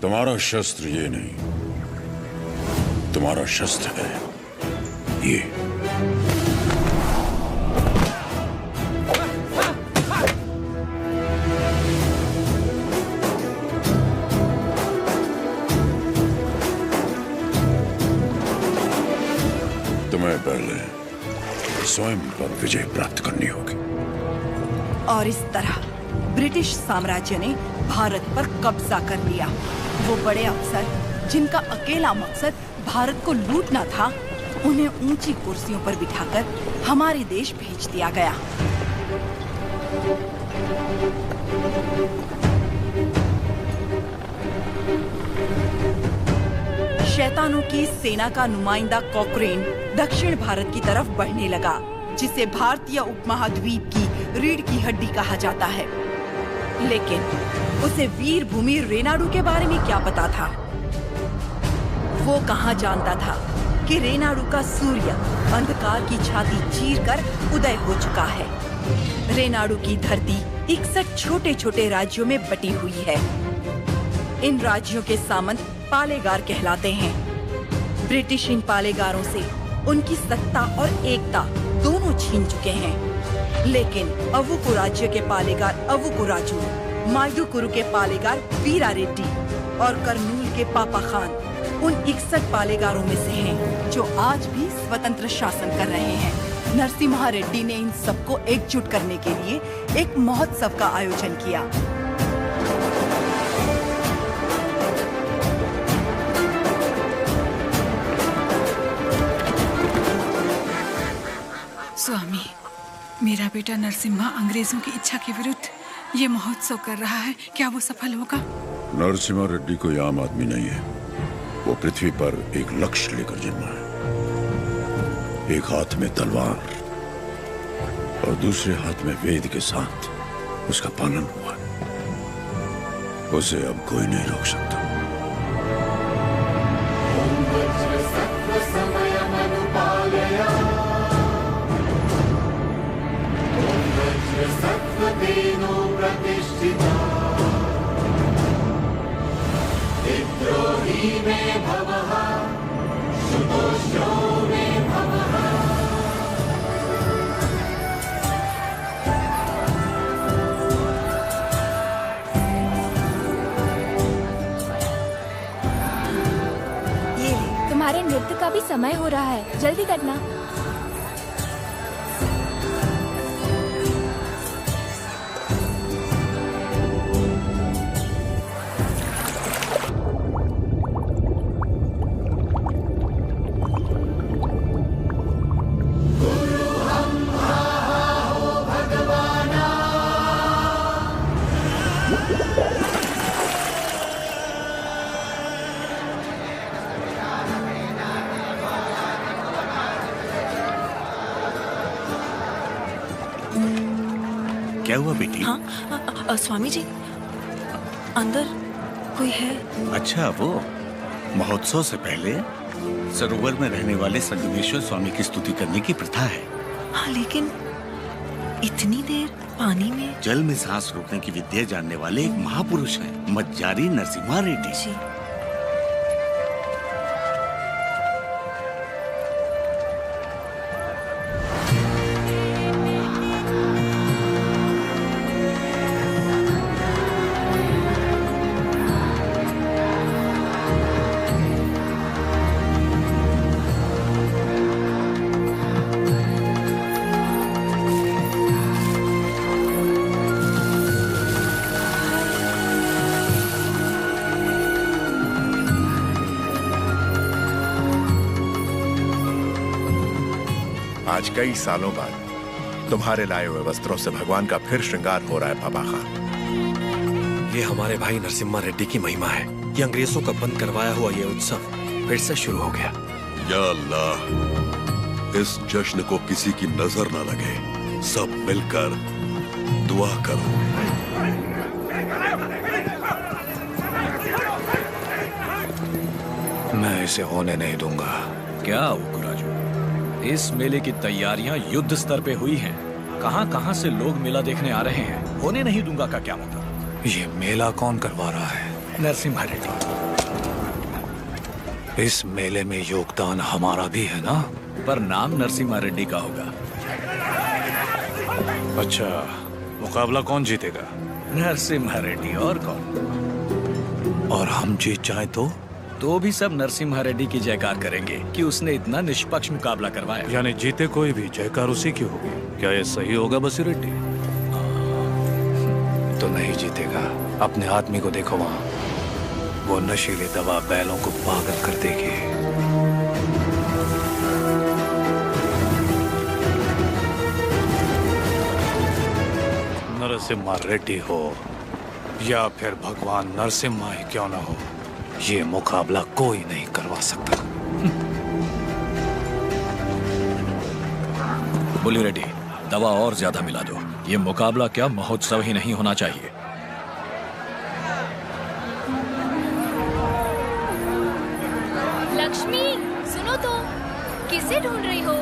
तुम्हारा शस्त्र ये नहीं, तुम्हारा शस्त्र है ये। तुम्हें पहले स्वयं पर विजय प्राप्त करनी होगी। और इस तरह ब्रिटिश साम्राज्य ने भारत पर कब्जा कर लिया। वो बड़े अफसर जिनका अकेला मकसद भारत को लूटना था, उन्हें ऊंची कुर्सियों पर बिठाकर हमारे देश भेज दिया गया। शैतानों की सेना का नुमाइंदा कॉकरेन दक्षिण भारत की तरफ बढ़ने लगा, जिसे भारतीय उपमहाद्वीप की रीढ़ की हड्डी कहा जाता है। लेकिन उसे वीर भूमि रेनाडू के बारे में क्या पता था? वो कहाँ जानता था कि रेनाडू का सूर्य अंधकार की छाती चीरकर उदय हो चुका है। रेनाडू की धरती 61 छोटे छोटे राज्यों में बटी हुई है। इन राज्यों के सामंत पालेगार कहलाते हैं। ब्रिटिश इन पालेगारों से उनकी सत्ता और एकता दोनों छीन चुके हैं। लेकिन अवुकु राज्य के पालेगार अवुकु राजू, माइदुकुरु के पालेगार वीरा रेड्डी और कर्नूल के पापा खान उन 61 पालेगारों में से हैं जो आज भी स्वतंत्र शासन कर रहे हैं। नरसिम्हा रेड्डी ने इन सबको एकजुट करने के लिए एक महोत्सव का आयोजन किया। स्वामी, मेरा बेटा नरसिम्हा अंग्रेजों की इच्छा के विरुद्ध ये महोत्सव कर रहा है, क्या वो सफल होगा? नरसिम्हा रेड्डी कोई आम आदमी नहीं है। वो पृथ्वी पर एक लक्ष्य लेकर जन्मा है। एक हाथ में तलवार और दूसरे हाथ में वेद के साथ उसका पालन हुआ है। उसे अब कोई नहीं रोक सकता। तुम्हारे नृत्य का भी समय हो रहा है, जल्दी करना। क्या हुआ बेटी? हाँ, स्वामी जी, अंदर कोई है? अच्छा, वो महोत्सव से पहले सरोवर में रहने वाले संगमेश्वर स्वामी की स्तुति करने की प्रथा है। हाँ, लेकिन इतनी देर पानी में? जल में सांस रोकने की विद्या जानने वाले एक महापुरुष हैं, मज्जारी नरसिम्हा रेड्डी जी। आज कई सालों बाद तुम्हारे लाए हुए वस्त्रों से भगवान का फिर श्रृंगार हो रहा है पापा खान। ये हमारे भाई नरसिम्हा रेड्डी की महिमा है। ये अंग्रेजों का बंद करवाया हुआ ये उत्सव फिर से शुरू हो गया। या अल्लाह, इस जश्न को किसी की नजर न लगे। सब मिलकर दुआ करो। मैं इसे होने नहीं दूंगा। क्या अवुकु राजू, इस मेले की तैयारियां युद्ध स्तर पे हुई हैं। कहां-कहां से लोग मेला देखने आ रहे हैं। होने नहीं दूंगा का क्या मतलब? ये मेला कौन करवा रहा है? नरसिम्हा रेड्डी, इस मेले में योगदान हमारा भी है ना? पर नाम नरसिम्हा रेड्डी का होगा। अच्छा, मुकाबला कौन जीतेगा? नरसिम्हा रेड्डी, और कौन? और हम जीत जाए तो भी सब नरसिम्हा रेड्डी की जयकार करेंगे कि उसने इतना निष्पक्ष मुकाबला करवाया। यानी जीते कोई भी जयकार उसी की होगी। क्या ये सही होगा बसी रेड्डी? तो नहीं जीतेगा। अपने आदमी को देखो वहां, वो नशीली दवा बैलों को पागल कर देगी। नरसिम्हा रेड्डी हो या फिर भगवान नरसिम्हा ही क्यों ना हो, ये मुकाबला कोई नहीं करवा सकता। बुली रेड्डी, दवा और ज्यादा मिला दो। ये मुकाबला क्या महोत्सव ही नहीं होना चाहिए। लक्ष्मी, सुनो तो, किसे ढूंढ रही हो?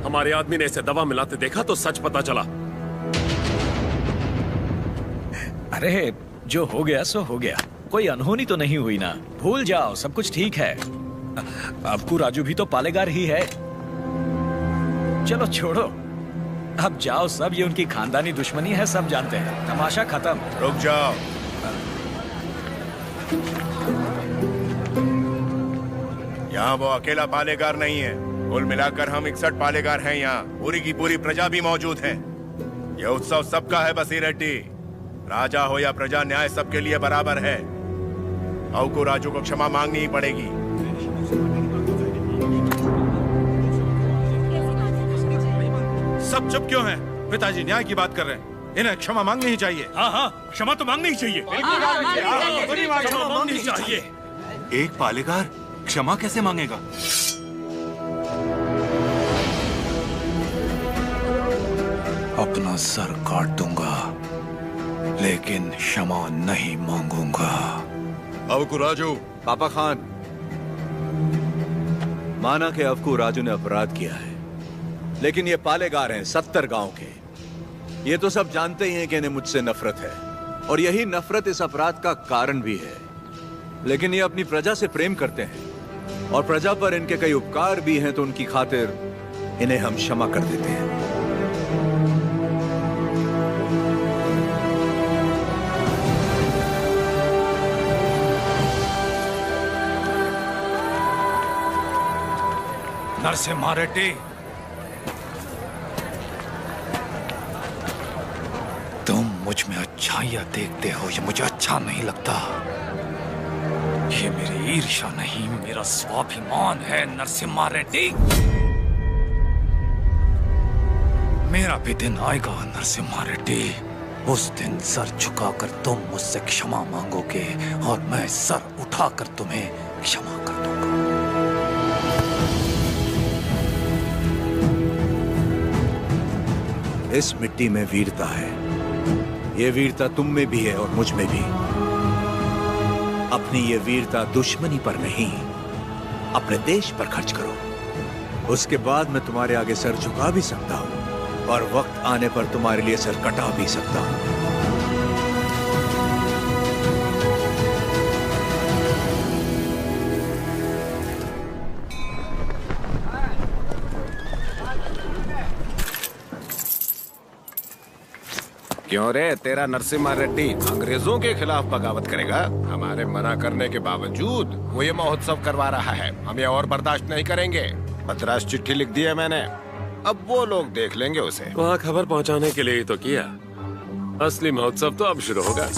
हमारे आदमी ने इसे दवा मिलाते देखा तो सच पता चला। अरे जो हो गया सो हो गया, कोई अनहोनी तो नहीं हुई ना। भूल जाओ, सब कुछ ठीक है। अबकू राजू भी तो पालेगार ही है। चलो छोड़ो, अब जाओ सब, ये उनकी खानदानी दुश्मनी है, सब जानते हैं। तमाशा खत्म। रुक जाओ। यहाँ वो अकेला पालेगार नहीं है, कुल मिलाकर हम 61 पालेगार हैं यहाँ। पूरी की पूरी प्रजा भी मौजूद है। यह उत्सव सबका है बसीरेड्डी। राजा हो या प्रजा, न्याय सबके लिए बराबर है। औ को राजू को क्षमा मांगनी ही पड़ेगी। सब चुप क्यों हैं? पिताजी न्याय की बात कर रहे हैं, इन्हें क्षमा मांगनी ही चाहिए। हाँ हाँ, क्षमा तो मांगनी ही चाहिए। क्षमा मांगनी ही चाहिए। एक पालेगार क्षमा कैसे मांगेगा? अपना सर काट दूंगा, लेकिन क्षमा नहीं मांगूंगा। अवकू राजू। पापा खान, माना कि अवकू राजू ने अपराध किया है, लेकिन ये पालेगार हैं 70 गांव के। ये तो सब जानते ही हैं कि इन्हें मुझसे नफरत है, और यही नफरत इस अपराध का कारण भी है। लेकिन ये अपनी प्रजा से प्रेम करते हैं, और प्रजा पर इनके कई उपकार भी हैं, तो उनकी खातिर इन्हें हम क्षमा कर देते हैं। नरसिम्हा रेड्डी, तुम मुझ में अच्छाइयां देखते हो, ये मुझे अच्छा नहीं लगता। ये मेरी ईर्ष्या नहीं, मेरा स्वाभिमान है नरसिम्हा रेड्डी। मेरा भी दिन आएगा नरसिम्हा रेड्डी। उस दिन सर झुकाकर तुम मुझसे क्षमा मांगोगे, और मैं सर उठाकर तुम्हें क्षमा कर दूंगा। इस मिट्टी में वीरता है। ये वीरता तुम में भी है और मुझ में भी। अपनी ये वीरता दुश्मनी पर नहीं, अपने देश पर खर्च करो। उसके बाद मैं तुम्हारे आगे सर झुका भी सकता हूं, और वक्त आने पर तुम्हारे लिए सर कटा भी सकता हूं। क्यों रे, तेरा नरसिम्हा रेड्डी अंग्रेजों के खिलाफ बगावत करेगा? हमारे मना करने के बावजूद वो ये महोत्सव करवा रहा है। हम ये और बर्दाश्त नहीं करेंगे। मद्रास चिट्ठी लिख दी है मैंने, अब वो लोग देख लेंगे उसे। वहाँ खबर पहुँचाने के लिए ही तो किया। असली महोत्सव तो अब शुरू होगा।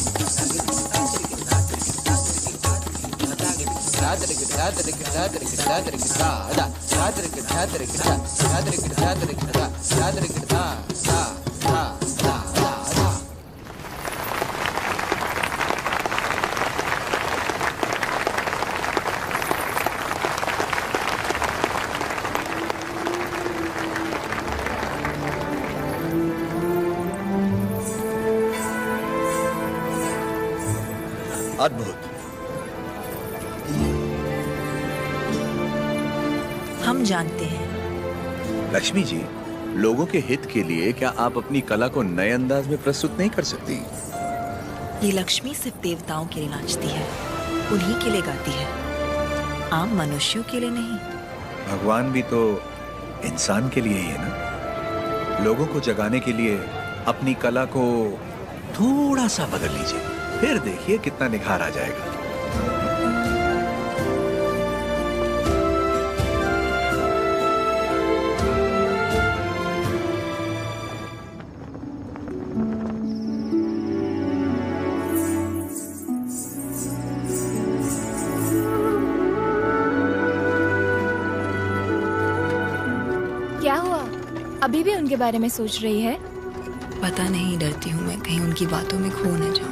अद्भुत। हम जानते हैं। लक्ष्मी जी, लोगों के हित के लिए क्या आप अपनी कला को नए अंदाज में प्रस्तुत नहीं कर सकती? ये लक्ष्मी सिर्फ देवताओं के लिए नाचती है, उन्हीं के लिए गाती है, आम मनुष्यों के लिए नहीं। भगवान भी तो इंसान के लिए ही है ना। लोगों को जगाने के लिए अपनी कला को थोड़ा सा बदल लीजिए, फिर देखिए कितना निखार आ जाएगा। क्या हुआ? अभी भी उनके बारे में सोच रही है? पता नहीं, डरती हूँ मैं कहीं उनकी बातों में खो न जाऊं।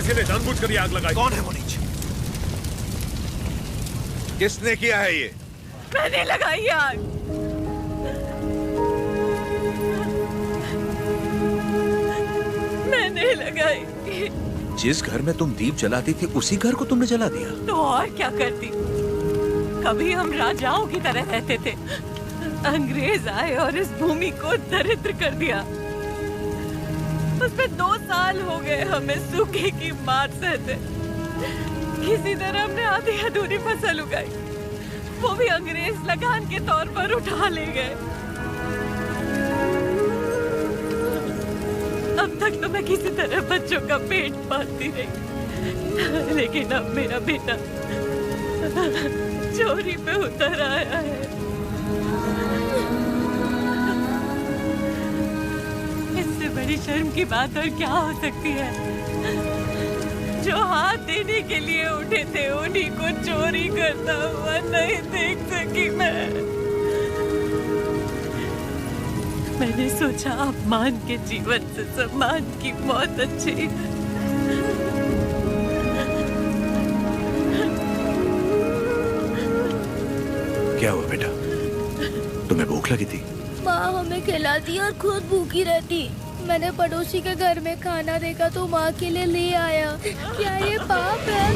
किसी ने जानबूझकर ये आग लगाई। कौन है वो नीच? किसने किया है ये? मैंने लगाई आग। मैंने लगाई। जिस घर में तुम दीप जलाती थी उसी घर को तुमने जला दिया? तो और क्या करती? कभी हम राजाओं की तरह रहते थे, अंग्रेज आए और इस भूमि को दरिद्र कर दिया। उसमें 2 साल हो गए हमें सूखे की मार सहते। किसी तरह हमने आधी अधूरी फसल उगाई, वो भी अंग्रेज लगान के तौर पर उठा ले गए। अब तक तो मैं किसी तरह बच्चों का पेट पालती रही, लेकिन अब मेरा बेटा चोरी पे उतर आया है। इससे बड़ी शर्म की बात और क्या हो सकती है? जो हाथ देने के लिए उठे थे उन्हीं को चोरी करता हुआ नहीं देख सकी मैंने सोचा अपमान के जीवन से सम्मान की मौत अच्छी। क्या हुआ बेटा? तुम्हें भूख लगी थी? माँ हमें खिलाती और खुद भूखी रहती। मैंने पड़ोसी के घर में खाना देखा तो माँ के लिए ले आया। क्या ये पाप है?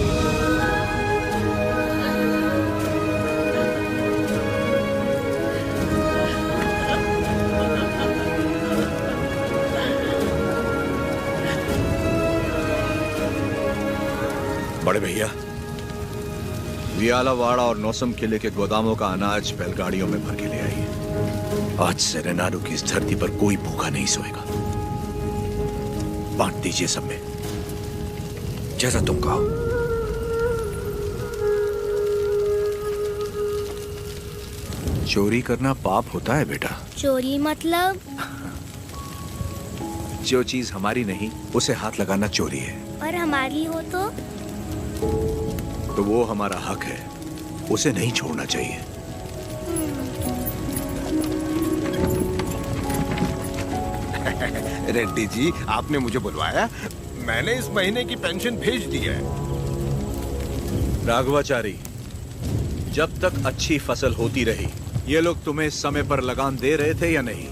बड़े भैया, वियालावाड़ा और नौसम किले के गोदामों का अनाज बैलगाड़ियों में भर के ले आइए। आज से रेनाडू की इस धरती पर कोई भूखा नहीं सोएगा। बांट दीजिए सब में, जैसा तुम कहो। चोरी करना पाप होता है बेटा। चोरी मतलब? जो चीज हमारी नहीं उसे हाथ लगाना चोरी है। और हमारी हो तो वो हमारा हक है, उसे नहीं छोड़ना चाहिए। रेड्डी जी, आपने मुझे बुलवाया? मैंने इस महीने की पेंशन भेज दी है। राघवाचारी, जब तक अच्छी फसल होती रही ये लोग तुम्हें समय पर लगान दे रहे थे या नहीं?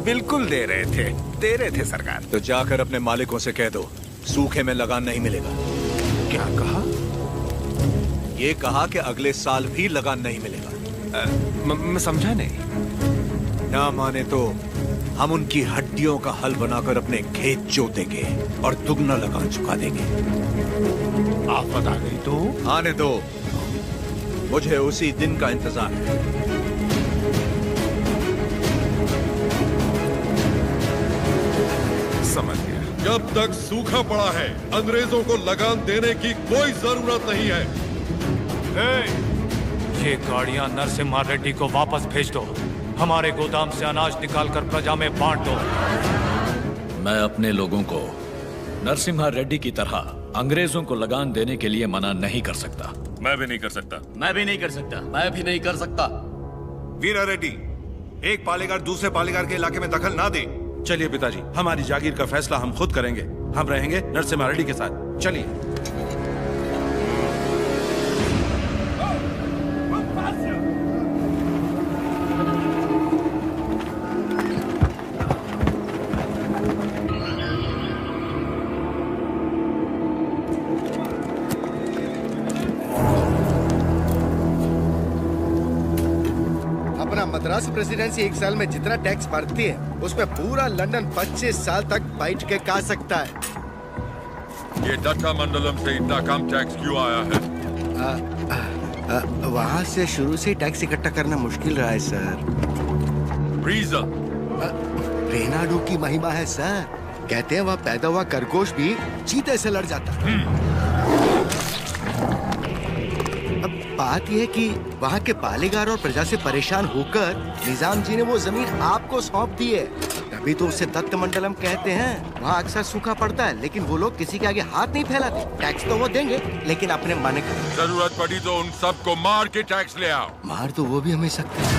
बिल्कुल दे रहे थे सरकार। तो जाकर अपने मालिकों से कह दो सूखे में लगान नहीं मिलेगा। क्या कहा? ये कहा कि अगले साल भी लगान नहीं मिलेगा। मैं समझा नहीं। ना माने तो हम उनकी हड्डियों का हल बनाकर अपने खेत जोतेंगे और दुगना लगान चुका देंगे। आफत आ गई तो? आने दो, मुझे उसी दिन का इंतजार है। समझ गया। जब तक सूखा पड़ा है अंग्रेजों को लगान देने की कोई जरूरत नहीं है। ये गाड़ियां नरसिम्हा रेड्डी को वापस भेज दो। हमारे गोदाम से अनाज निकालकर प्रजा में बांट दो। मैं अपने लोगों को नरसिम्हा रेड्डी की तरह अंग्रेजों को लगान देने के लिए मना नहीं कर सकता। मैं भी नहीं कर सकता। मैं भी नहीं कर सकता। मैं भी नहीं कर सकता। वीरा रेड्डी, एक पालेगार दूसरे पालेगार के इलाके में दखल ना दे। चलिए पिताजी, हमारी जागीर का फैसला हम खुद करेंगे। हम रहेंगे नरसिम्हा रेड्डी के साथ। चलिए। मद्रास प्रेसिडेंसी एक साल में जितना टैक्स भरती है उसमें पूरा लंदन 25 साल तक बैठ के खा सकता है। ये दत्ता मंडलम से इतना कम टैक्स क्यों आया है? वहाँ से शुरू से टैक्स इकट्ठा करना मुश्किल रहा है सर। रीजन? रेनाडू की महिमा है सर। कहते हैं वह पैदा हुआ खरगोश भी चीते से लड़ जाता है। बात यह है कि वहाँ के पालेगार और प्रजा से परेशान होकर निजाम जी ने वो जमीन आपको सौंप दी है। तभी तो उसे दत्त मंडलम कहते हैं। वहाँ अक्सर सूखा पड़ता है लेकिन वो लोग किसी के आगे हाथ नहीं फैलाते। टैक्स तो वो देंगे लेकिन अपने मन का। जरूरत पड़ी तो उन सबको मार के टैक्स ले आओ। मार तो वो भी हमें सकते हैं।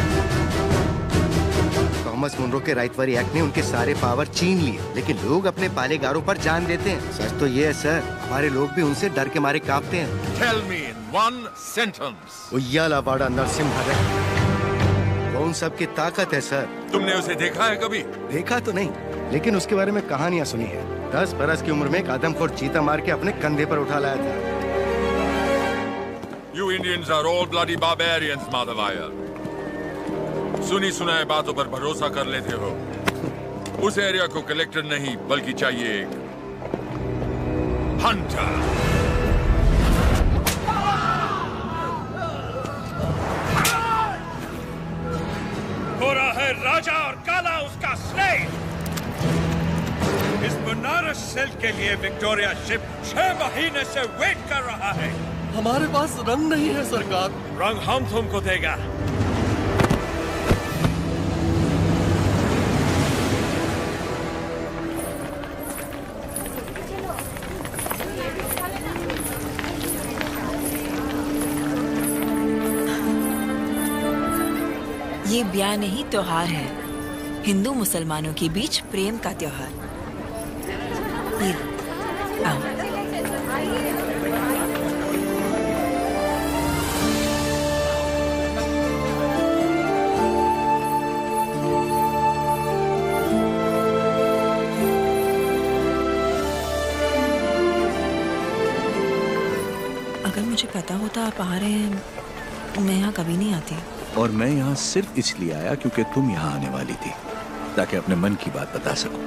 थॉमस मुनरो के राइटवरी एक्ट ने उनके सारे पावर छीन लिए, लेकिन लोग अपने पालेगारों पर जान देते हैं। सच तो ये है सर, हमारे लोग भी उनसे डर के मारे कांपते हैं। Tell me in one sentence. उయ్యాలవాడ Narasimha Reddy कौन सबकी ताकत है सर। तुमने उसे देखा है कभी? देखा तो नहीं, लेकिन उसके बारे में कहानियां सुनी है। 10 बरस की उम्र में एक आदमखोर चीता मार के अपने कंधे पर उठा लाया था। You Indians are all bloody barbarians, Madhavaya. सुनी सुनाए बातों पर भरोसा कर लेते हो। उस एरिया को कलेक्टर नहीं बल्कि चाहिए एक हंटर। गोरा है राजा और काला उसका स्लेव। इस बनारस सिल्क के लिए विक्टोरिया शिप 6 महीने से वेट कर रहा है। हमारे पास रंग नहीं है सरकार। रंग हम तुमको देगा। ये ब्याह नहीं त्योहार है, हिंदू मुसलमानों के बीच प्रेम का त्योहार। ये आओ। अगर मुझे पता होता आप आ रहे हैं, मैं यहाँ कभी नहीं आती। और मैं यहाँ सिर्फ इसलिए आया क्योंकि तुम यहाँ आने वाली थी, ताकि अपने मन की बात बता सकूं।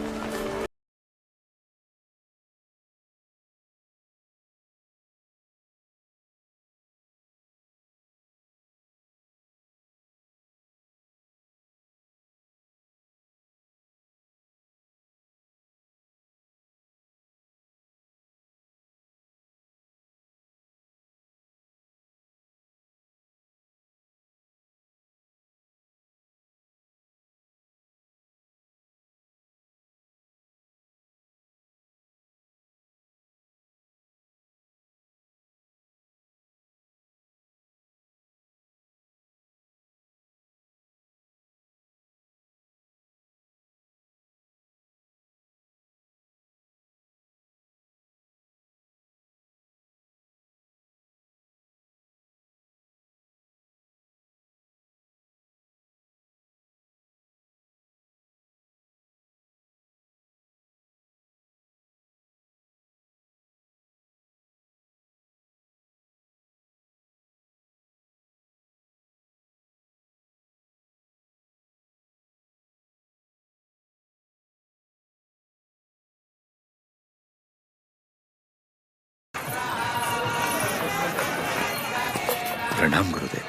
प्रणाम गुरुदेव।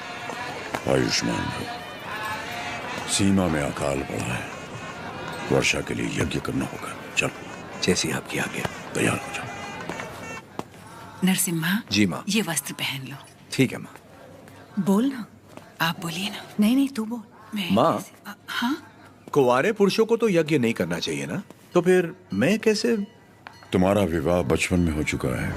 आयुष्मान भव। सीमा में अकाल पड़ा है, वर्षा के लिए यज्ञ करना होगा। चलो। जैसी आपकी आज्ञा। तैयार हो जाओ। नरसिम्हा जी माँ। ये वस्त्र पहन लो। ठीक है माँ। बोल ना। आप बोलिए ना। नहीं नहीं तू बोल। माँ, हाँ? कुंवारे पुरुषों को तो यज्ञ नहीं करना चाहिए ना, तो फिर मैं कैसे? तुम्हारा विवाह बचपन में हो चुका है।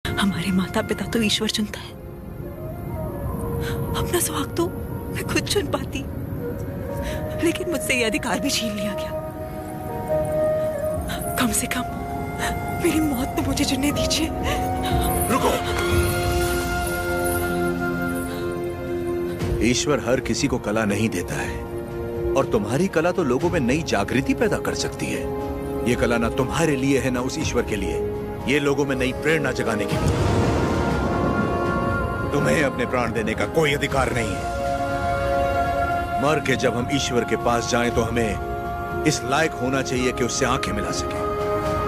हमारे माता पिता तो ईश्वर चुनता है, अपना सुहाग तो मैं खुद चुन पाती, लेकिन मुझसे ये अधिकार भी छीन लिया गया। कम से कम मेरी मौत तो मुझे चुनने दीजिए। रुको। ईश्वर हर किसी को कला नहीं देता है, और तुम्हारी कला तो लोगों में नई जागृति पैदा कर सकती है। ये कला ना तुम्हारे लिए है ना उस ईश्वर के लिए, ये लोगों में नई प्रेरणा जगाने के लिए। तुम्हें अपने प्राण देने का कोई अधिकार नहीं है। मर के जब हम ईश्वर के पास जाएं तो हमें इस लायक होना चाहिए कि उससे आंखें मिला सके,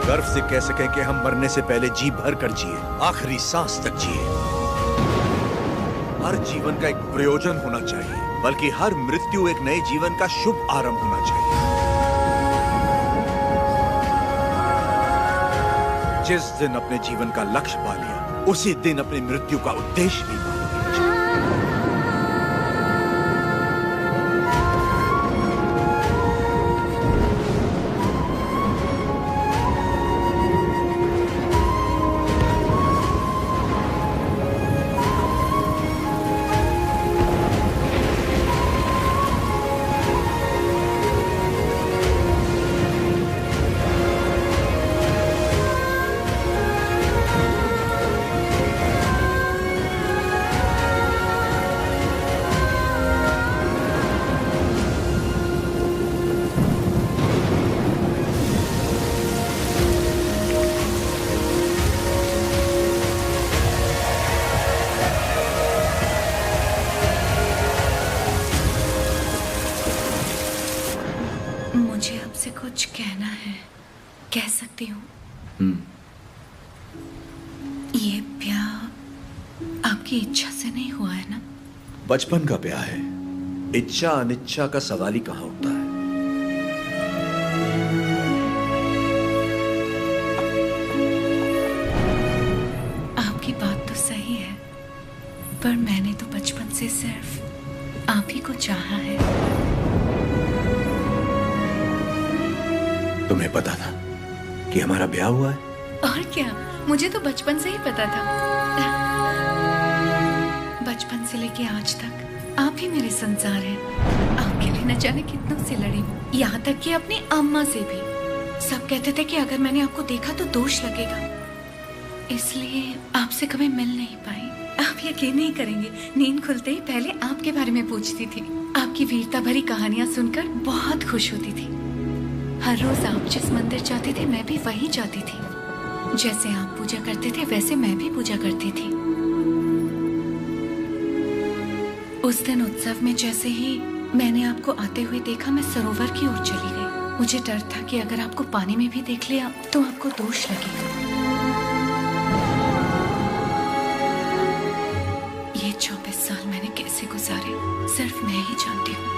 गर्व से कह सके कि हम मरने से पहले जी भर कर जिए, आखिरी सांस तक जिए। हर जीवन का एक प्रयोजन होना चाहिए, बल्कि हर मृत्यु एक नए जीवन का शुभ आरंभ होना चाहिए। जिस दिन अपने जीवन का लक्ष्य पा लिया, उसी दिन अपनी मृत्यु का उद्देश्य भी पा लिया। कुछ कहना है, कह सकती हूँ। ये ब्याह आपकी इच्छा से नहीं हुआ है ना? बचपन का ब्याह है, इच्छा अनिच्छा का सवाल ही कहाँ उठता है। आपकी बात तो सही है, पर मैंने तो बचपन से सिर्फ आप ही को चाहा है। तुम्हें पता था कि हमारा ब्याह हुआ है? और क्या, मुझे तो बचपन से ही पता था। बचपन से लेके आज तक आप ही मेरे संसार हैं। आपके लिए न जाने कितनों से लड़ी हूँ, यहाँ तक कि अपनी अम्मा से भी। सब कहते थे कि अगर मैंने आपको देखा तो दोष लगेगा, इसलिए आपसे कभी मिल नहीं पाई। आप यकीन नहीं करेंगे, नींद खुलते ही पहले आपके बारे में पूछती थी। आपकी वीरता भरी कहानियां सुनकर बहुत खुश होती थी। हर रोज आप जिस मंदिर जाते थे मैं भी वहीं जाती थी। जैसे आप पूजा करते थे वैसे मैं भी पूजा करती थी। उस दिन उत्सव में जैसे ही मैंने आपको आते हुए देखा, मैं सरोवर की ओर चली गई। मुझे डर था कि अगर आपको पानी में भी देख लिया तो आपको दोष लगेगा। ये 24 साल मैंने कैसे गुजारे सिर्फ मैं ही जानती हूँ।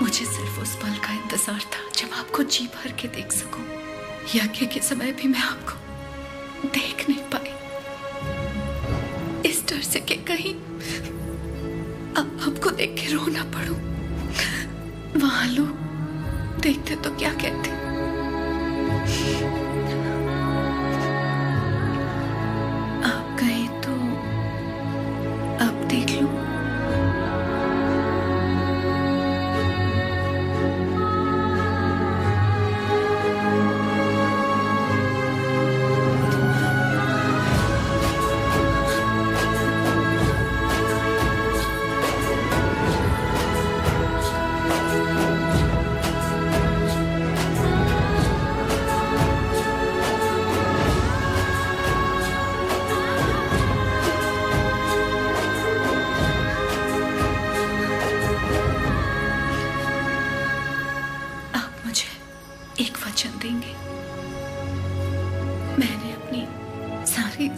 मुझे सिर्फ उस पल का इंतजार था जब आपको जी भर के देख सकूं। यज्ञ के समय भी मैं आपको देख नहीं पाई, इस डर से कि कहीं आपको देख के रो ना पड़ूं। वहां लोग देखते तो क्या कहते। आप कहें तो अब देख लो।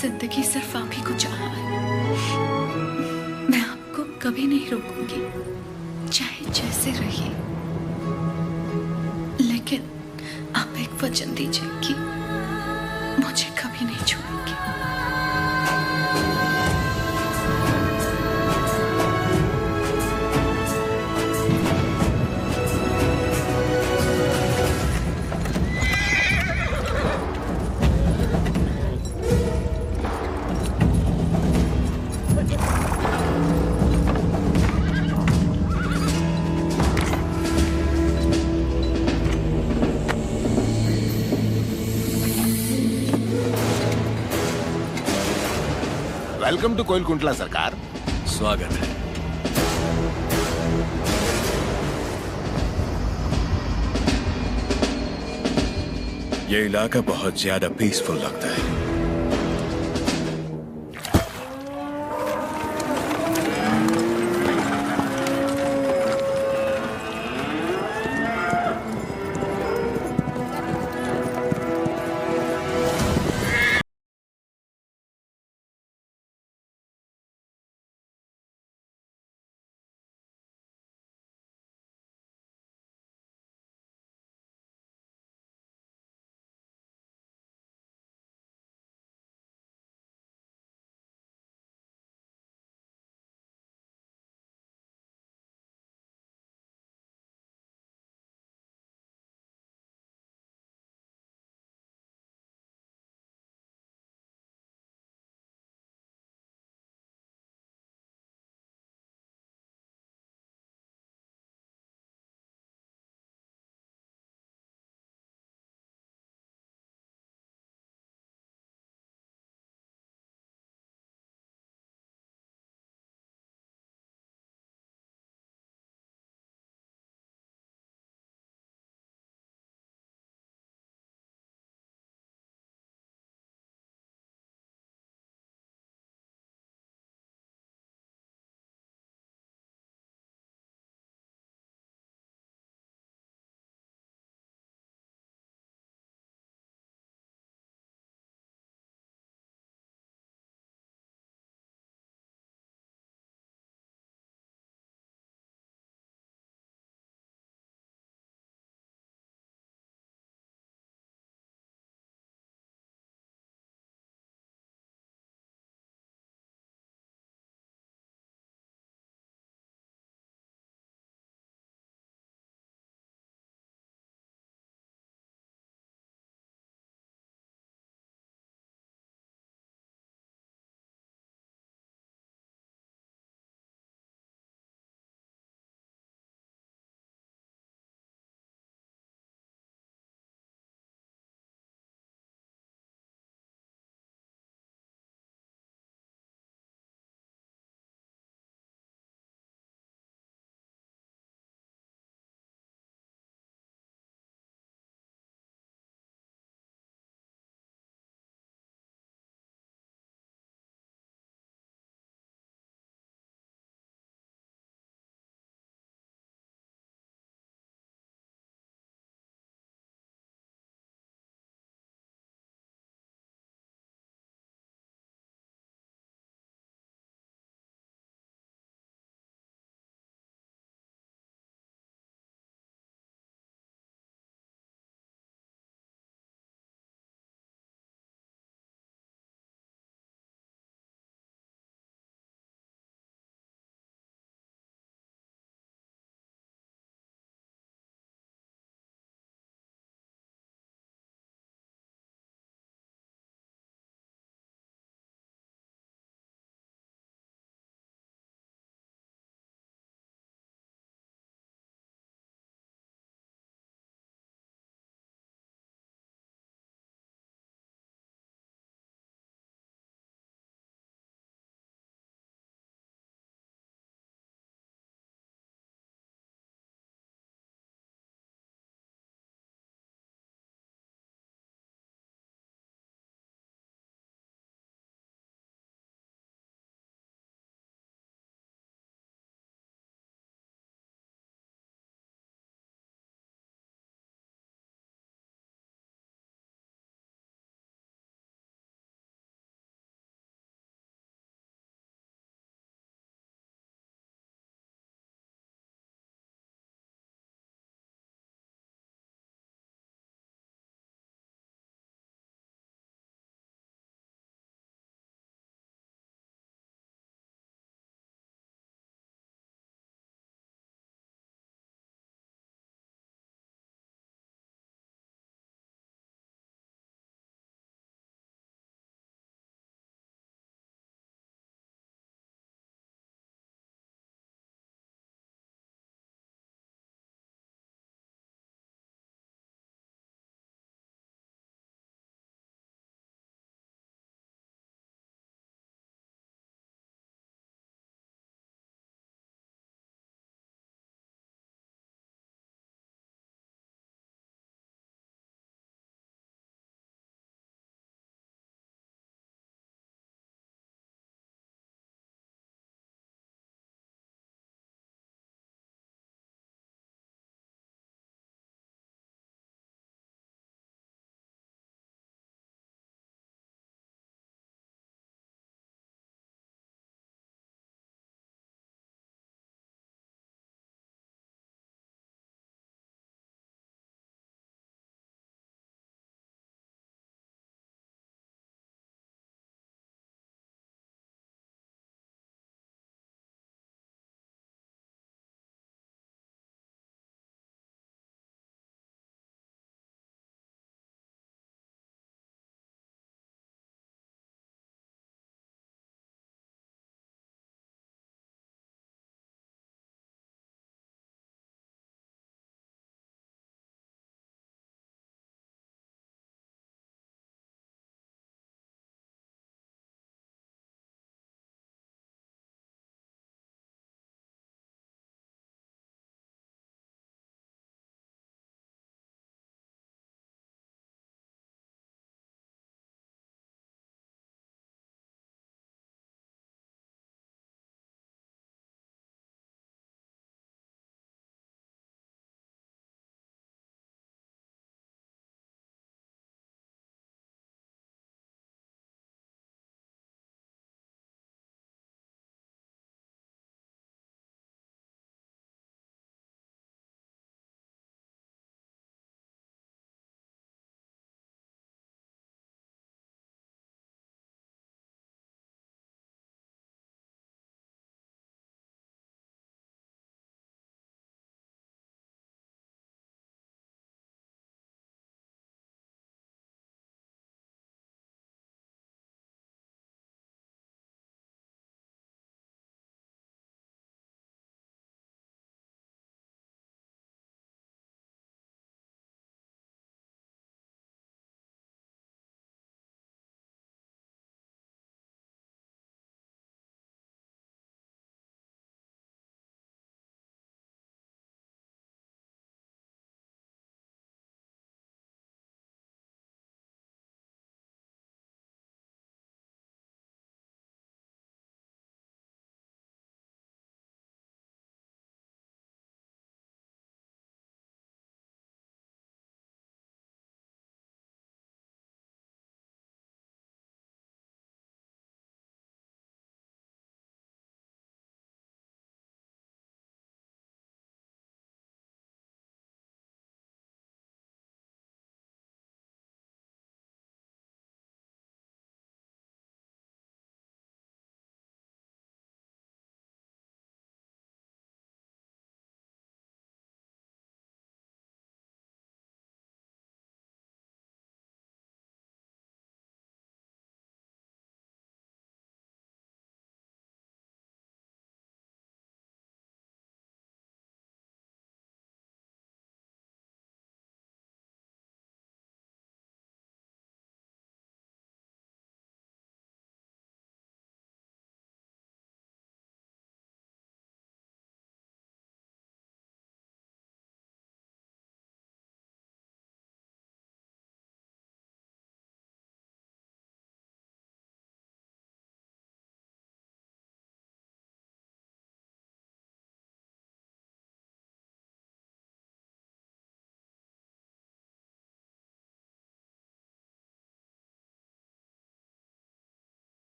जिंदगी सिर्फ आप ही को चाहा है। मैं आपको कभी नहीं रोकूंगी, चाहे जैसे रहिए, लेकिन आप एक वचन दीजिए कि मुझे कभी नहीं छोड़ेंगे। वेलकम टू कोइलकुंटला सरकार। स्वागत है। ये इलाका बहुत ज्यादा पीसफुल लगता है।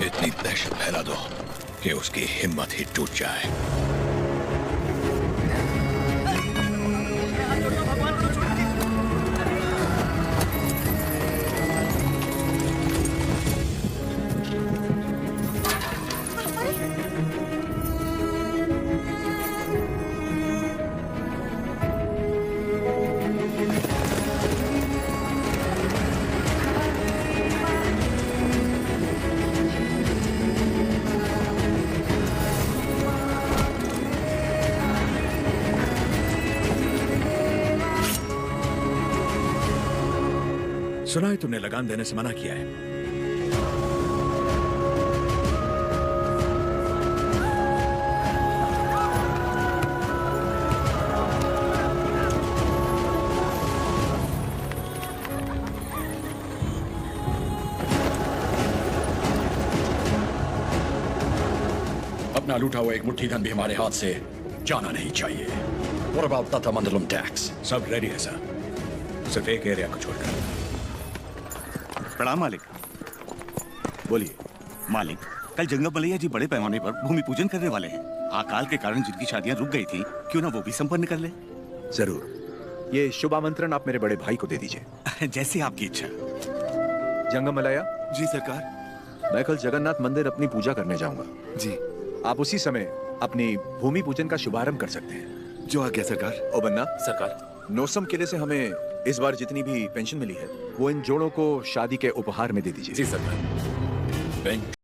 इतनी दहशत फैला दो कि उसकी हिम्मत ही टूट जाए। सुना है तुमने लगान देने से मना किया है। अपना लूटा हुआ एक मुट्ठी धन भी हमारे हाथ से जाना नहीं चाहिए। What about तथामंडलम टैक्स? सब रेडी है सर, सिर्फ एक एरिया को छोड़कर। प्रणाम मालिक। बोलिए मालिक, कल जंगम मलैया जी बड़े पैमाने पर भूमि पूजन करने वाले हैं। अकाल के कारण जिनकी शादियां रुक गई थी, क्यों ना वो भी संपन्न कर ले। जरूर, ये शुभ आमंत्रण आप मेरे बड़े भाई को दे दीजिए। जैसे आपकी इच्छा। जंगम मलैया जी सरकार। मैं कल जगन्नाथ मंदिर अपनी पूजा करने जाऊंगा जी। आप उसी समय अपनी भूमि पूजन का शुभारंभ कर सकते हैं। जो आज्ञा सरकार। ओ बन्ना सरकार, नोसम किले से हमें इस बार जितनी भी पेंशन मिली है वो इन जोड़ों को शादी के उपहार में दे दीजिए। जी सरकार।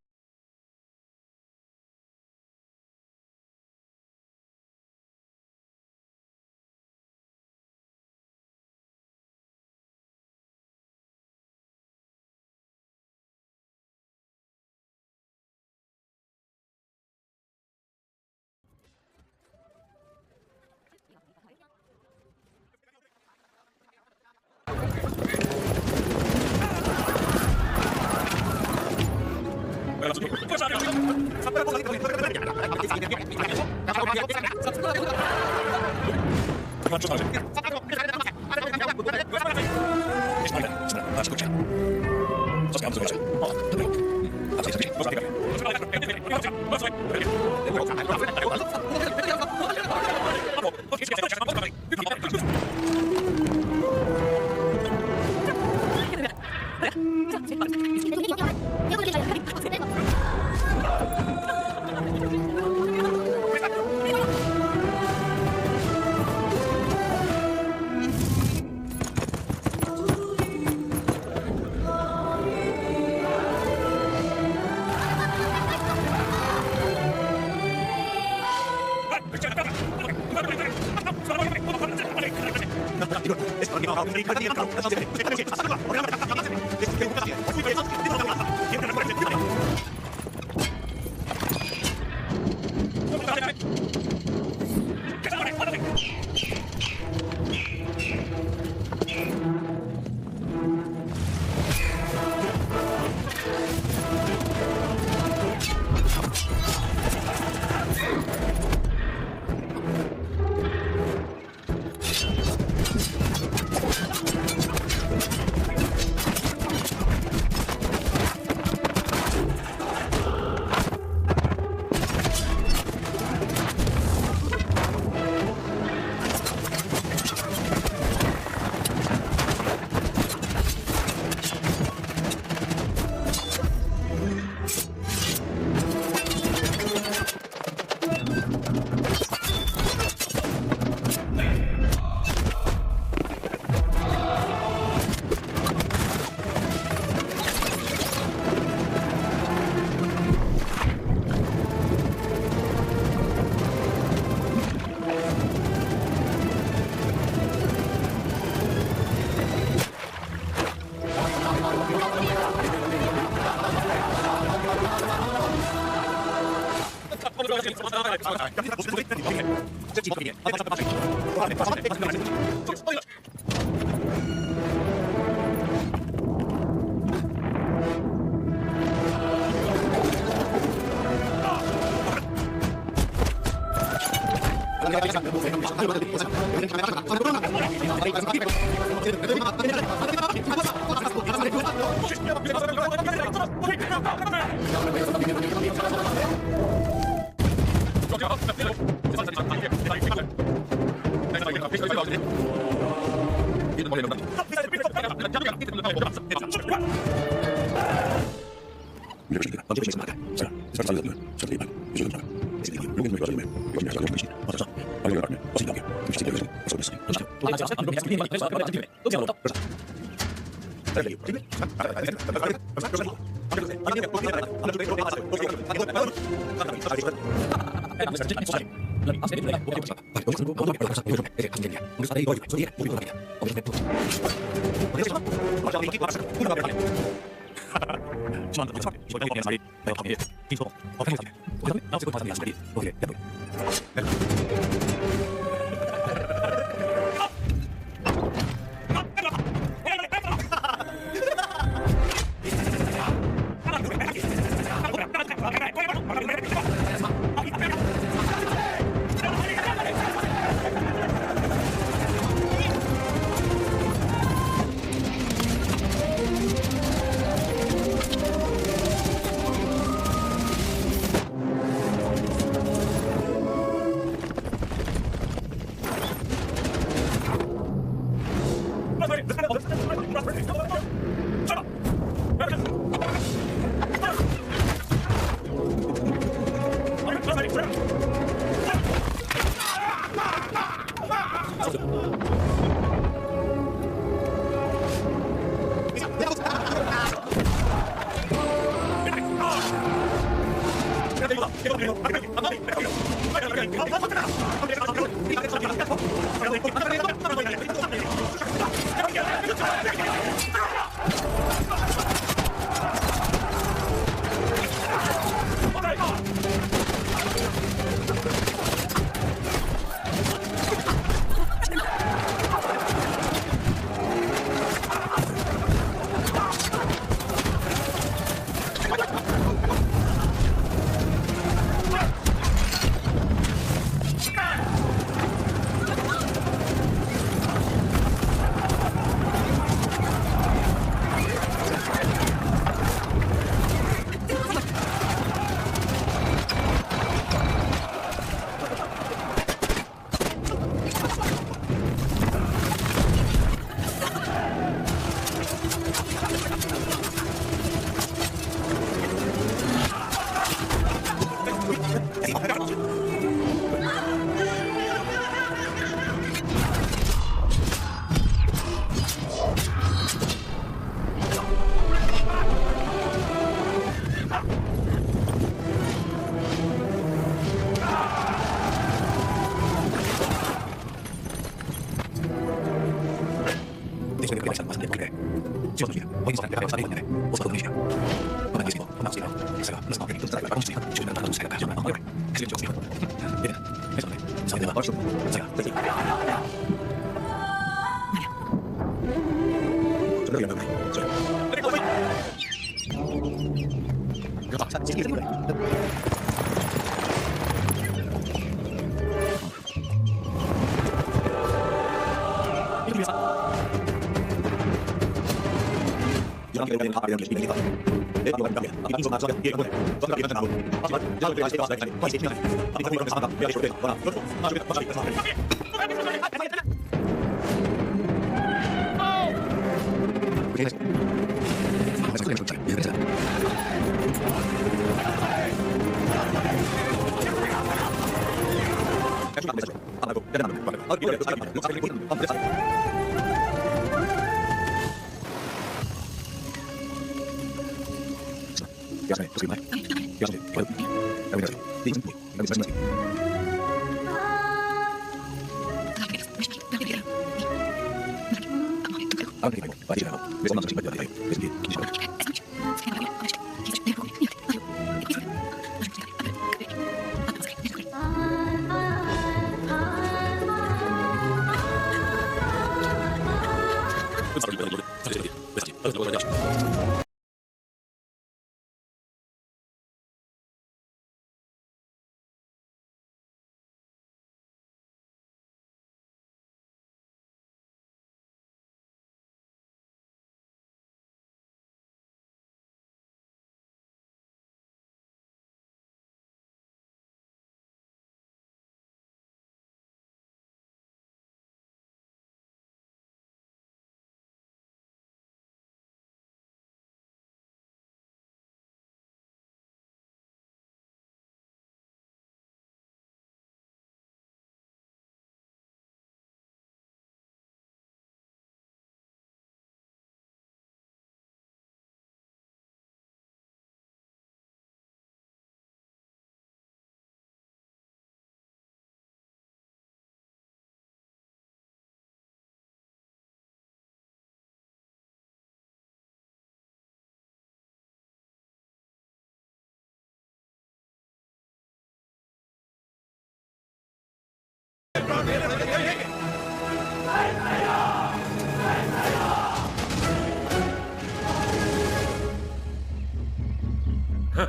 भाई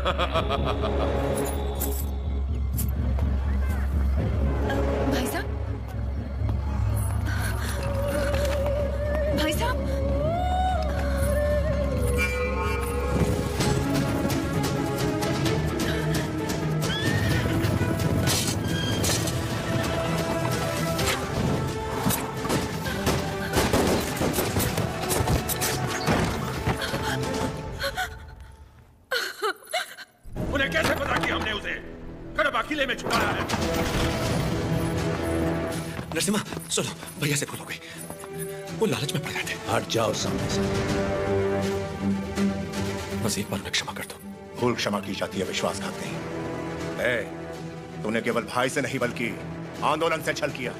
साहब, भाई साहब, उन्हें कैसे पता कि हमने उसे कड़वा किले में छुपाया है? नरसिम्हा सुनो, भैया से भूल हो गई। वो लालच में पड़ गए थे। हट जाओ सामने से। बस एक बार उन्हें क्षमा कर दो। भूल क्षमा की जाती है, विश्वासघात नहीं। तूने केवल भाई से नहीं बल्कि आंदोलन से छल किया।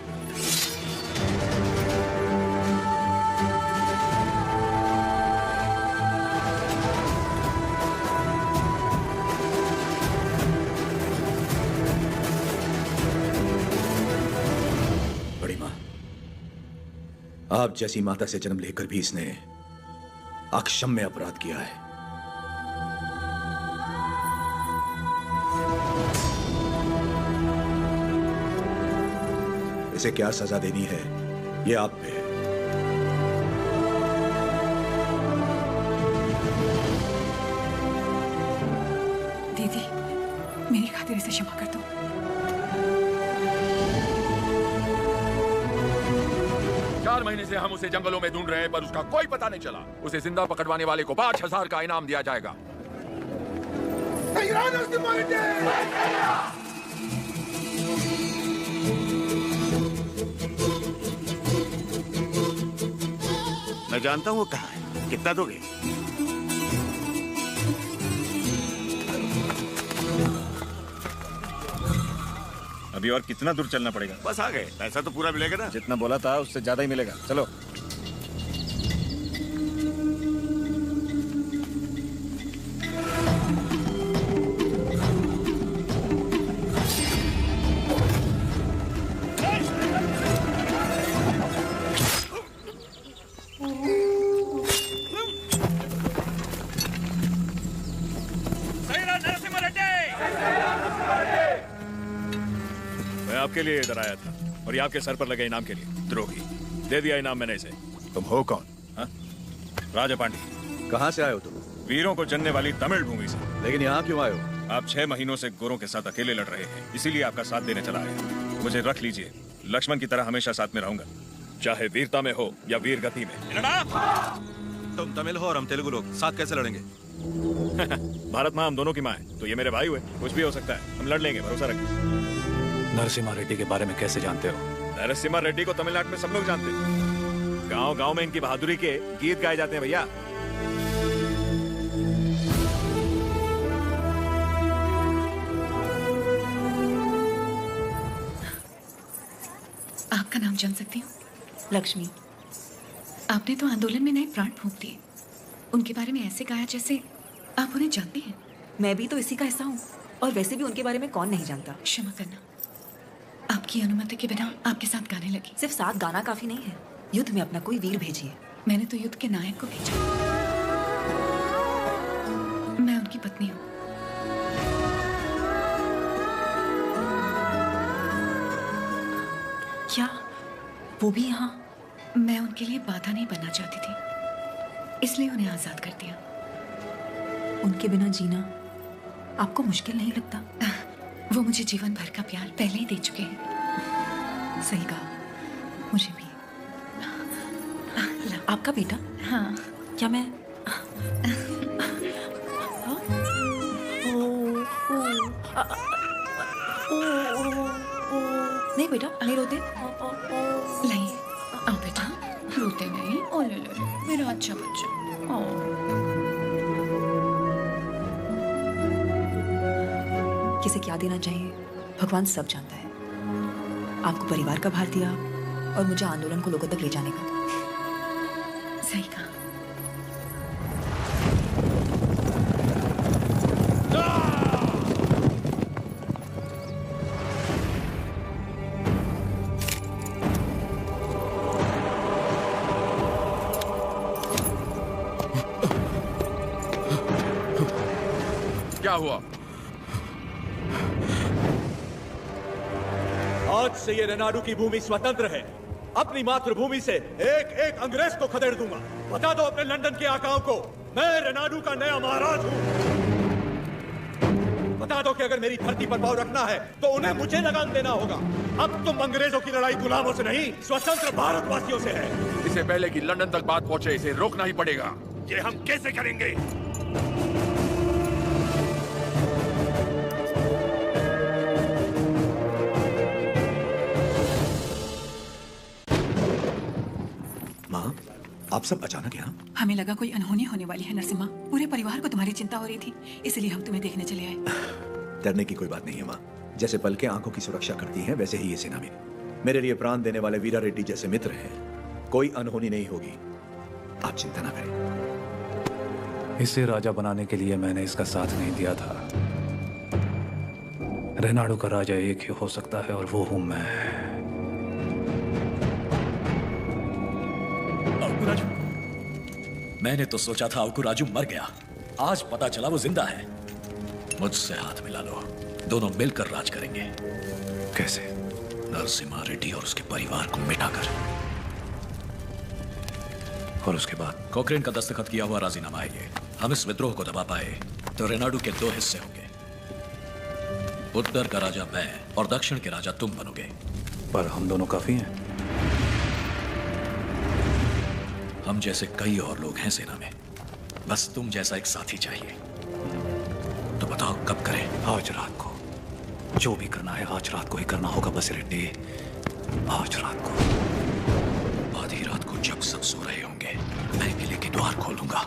बड़ी मां, आप जैसी माता से जन्म लेकर भी इसने अक्षम्य अपराध किया है। इसे क्या सजा देनी है, ये आप पे है। दीदी, मेरी खातिर इसे क्षमा कर दो। चार महीने से हम उसे जंगलों में ढूंढ रहे हैं, पर उसका कोई पता नहीं चला। उसे जिंदा पकड़वाने वाले को 5000 का इनाम दिया जाएगा। मैं जानता हूँ वो कहाँ है। कितना दोगे? अभी और कितना दूर चलना पड़ेगा? बस आ गए। पैसा तो पूरा मिलेगा ना? जितना बोला था उससे ज्यादा ही मिलेगा। चलो। आपके लिए इधर आया था और ये आपके सर पर लगे इनाम के लिए। द्रोही, दे दिया इनाम मैंने इसे। तुम हो कौन? राजा पांडे। कहाँ से आए हो तुम? वीरों को जनने वाली तमिल भूमि से। लेकिन यहाँ क्यों आए हो? आप 6 महीनों से गोरों के साथ अकेले लड़ रहे हैं, इसीलिए आपका साथ देने चला आया। मुझे रख लीजिए, लक्ष्मण की तरह हमेशा साथ में रहूंगा, चाहे वीरता में हो या वीर गति में। तुम तमिल हो और हम तेलुगु लोग, साथ कैसे लड़ेंगे? भारत माँ हम दोनों की माँ है, तो ये मेरे भाई हुए। कुछ भी हो सकता है, हम लड़ लेंगे, भरोसा रखें। नरसिम्हा रेड्डी के बारे में कैसे जानते हो? नरसिम्हा रेड्डी को तमिलनाडु में सब लोग जानते हैं। गांव गांव में इनकी बहादुरी के गीत गाए जाते हैं भैया। आपका नाम जान सकती हूँ? लक्ष्मी। आपने तो आंदोलन में नए प्राण फूंक दिए। उनके बारे में ऐसे गाया जैसे आप उन्हें जानती हैं। मैं भी तो इसी का हिस्सा हूँ, और वैसे भी उनके बारे में कौन नहीं जानता। क्षमा करना, आपकी अनुमति के बिना आपके साथ गाने लगी। सिर्फ साथ गाना काफी नहीं है, युद्ध में अपना कोई वीर भेजिए। मैंने तो युद्ध के नायक को भेजा। मैं उनकी पत्नी हूँ। क्या वो भी यहाँ? मैं उनके लिए बाधा नहीं बनना चाहती थी, इसलिए उन्हें आजाद कर दिया। उनके बिना जीना आपको मुश्किल नहीं लगता? वो मुझे जीवन भर का प्यार पहले ही दे चुके हैं। सही कहा, मुझे भी। आपका बेटा? हाँ। क्या मैं नहीं बेटा, नहीं रोते। नहीं, आओ बेटा, रोते नहीं। ओ ले ले, मेरा अच्छा बच्चा। किसे क्या देना चाहिए भगवान सब जानता है। आपको परिवार का भार दिया और मुझे आंदोलन को लोगों तक ले जाने का। सही कहा। क्या हुआ? आज से ये रेनाडू की भूमि स्वतंत्र है। अपनी मातृभूमि से एक एक अंग्रेज को खदेड़ दूंगा। बता दो अपने लंदन के आकाओं को, मैं रेनाडू का नया महाराज हूं। बता दो कि अगर मेरी धरती पर पांव रखना है तो उन्हें मुझे लगाम देना होगा। अब तुम अंग्रेजों की लड़ाई गुलामों से नहीं, स्वतंत्र भारतवासियों से है। इससे पहले कि लंदन तक बात पहुंचे, इसे रोकना ही पड़ेगा। ये हम कैसे करेंगे? माँ, आप सब अचानक यहाँ? हमें लगा कोई अनहोनी होने वाली है नरसिम्हा। पूरे परिवार को तुम्हारी चिंता हो रही थी, इसलिए हम तुम्हें देखने चले आए। डरने की कोई बात नहीं है माँ। जैसे पलकें आंखों की सुरक्षा करती हैं, वैसे ही ये सेना भी। मेरे लिए प्राण देने वाले वीरा रेड्डी जैसे मित्र हैं। कोई अनहोनी नहीं होगी, आप चिंता ना करें। इसे राजा बनाने के लिए मैंने इसका साथ नहीं दिया था। रेनाडू का राजा एक ही हो सकता है और वो हूं मैं। अवकुराजू, मैंने तो सोचा था अवकुराजू मर गया। आज पता चला वो जिंदा है। मुझसे हाथ मिला लो, दोनों मिलकर राज करेंगे। कैसे? नरसिम्हा रेड्डी और उसके परिवार को मिटाकर। और उसके बाद? कोक्रेन का दस्तखत किया हुआ राजीनामा है ये। हम इस विद्रोह को दबा पाए तो रेनाडू के 2 हिस्से होंगे। उत्तर का राजा मैं और दक्षिण के राजा तुम बनोगे। पर हम दोनों काफी हैं। हम जैसे कई और लोग हैं सेना में, बस तुम जैसा एक साथी चाहिए। तो बताओ कब करें? आज रात को। जो भी करना है आज रात को ही करना होगा बसिरेड्डी। आज रात को। आधी रात को जब सब सो रहे होंगे, मैं किले के द्वार खोलूंगा।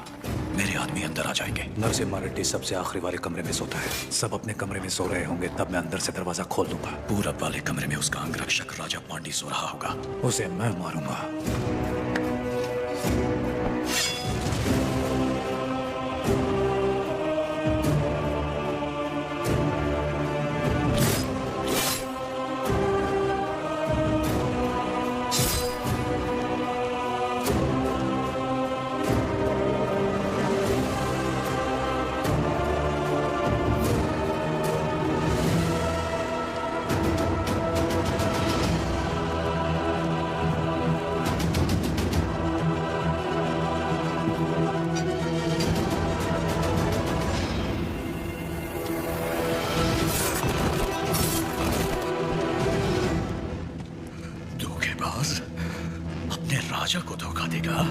मेरे आदमी अंदर आ जाएंगे। नरसिम्हा रेड्डी सबसे आखिरी वाले कमरे में सोता है। सब अपने कमरे में सो रहे होंगे, तब मैं अंदर से दरवाजा खोल दूंगा। पूरब वाले कमरे में उसका अंगरक्षक राजा पांडी सो रहा होगा। उसे मैं मारूंगा। राजा को धोखा देगा?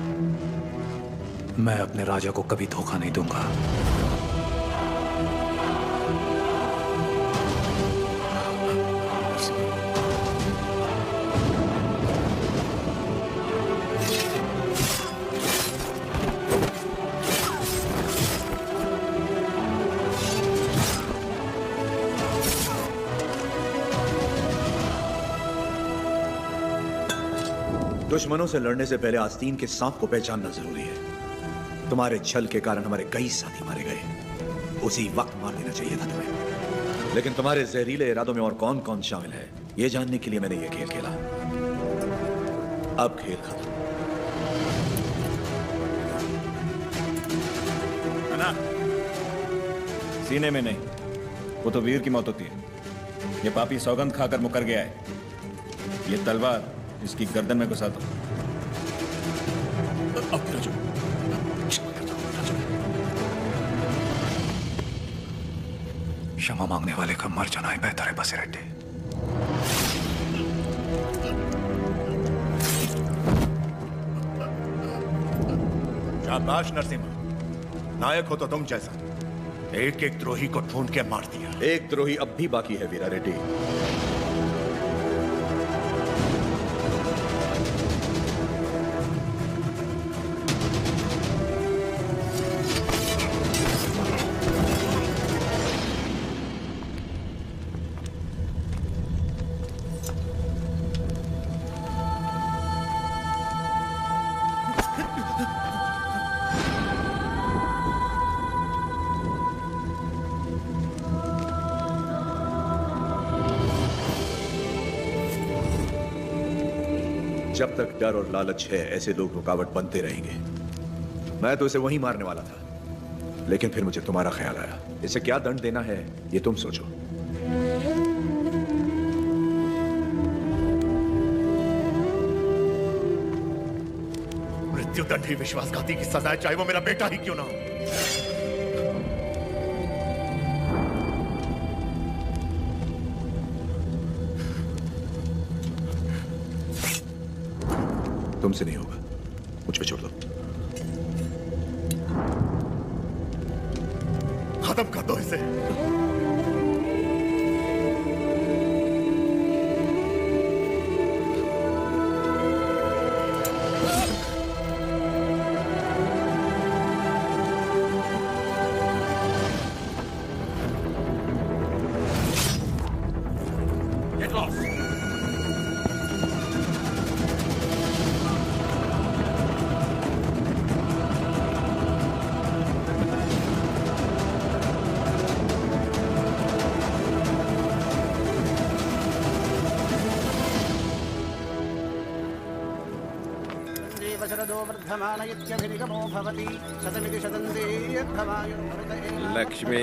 मैं अपने राजा को कभी धोखा नहीं दूंगा। दुश्मनों से लड़ने से पहले आस्तीन के सांप को पहचानना जरूरी है। तुम्हारे छल के कारण हमारे कई साथी मारे गए। उसी वक्त मार देना चाहिए था तुम्हें। लेकिन तुम्हारे जहरीले इरादों में और कौन कौन शामिल है, यह जानने के लिए मैंने यह खेल खेला। अब खेल खत्म। ना, सीने में नहीं, वो तो वीर की मौत होती है। ये पापी सौगंध खाकर मुकर गया है। ये तलवार इसकी गर्दन में घुसा दो। क्षमा मांगने वाले का मर जाना ही बेहतर है बसिरेड्डी। शाबाश नरसिम्हा, नायक हो तो तुम जैसा। एक एक द्रोही को ढूंढ के मार दिया। एक द्रोही अब भी बाकी है वीरा रेड्डी। जब तक डर और लालच है, ऐसे लोग रुकावट बनते रहेंगे। मैं तो इसे वहीं मारने वाला था, लेकिन फिर मुझे तुम्हारा ख्याल आया, इसे क्या दंड देना है ये तुम सोचो। मृत्युदंड ही विश्वासघाती की सजा है, चाहे वो मेरा बेटा ही क्यों ना हो। तुमसे नहीं होगा, मुझ पे छोड़ दो। खत्म कर दो इसे। Get lost. लक्ष्मी,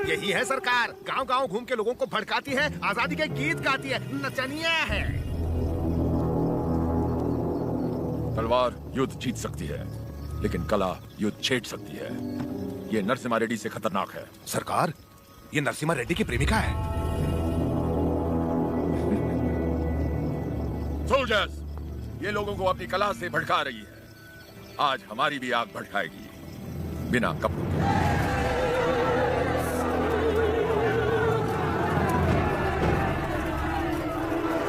यही है सरकार, गांव-गांव घूम के लोगों को भड़काती है, आजादी के गीत गाती है, नचनिया है। तलवार युद्ध जीत सकती है, लेकिन कला युद्ध छेड़ सकती है। ये नरसिम्हा रेड्डी से खतरनाक है। सरकार, ये नरसिम्हा रेड्डी की प्रेमिका है। सोल्जर्स, ये लोगों को अपनी कला से भड़का रही है। आज हमारी भी आग भड़काएगी, बिना कपड़ों के।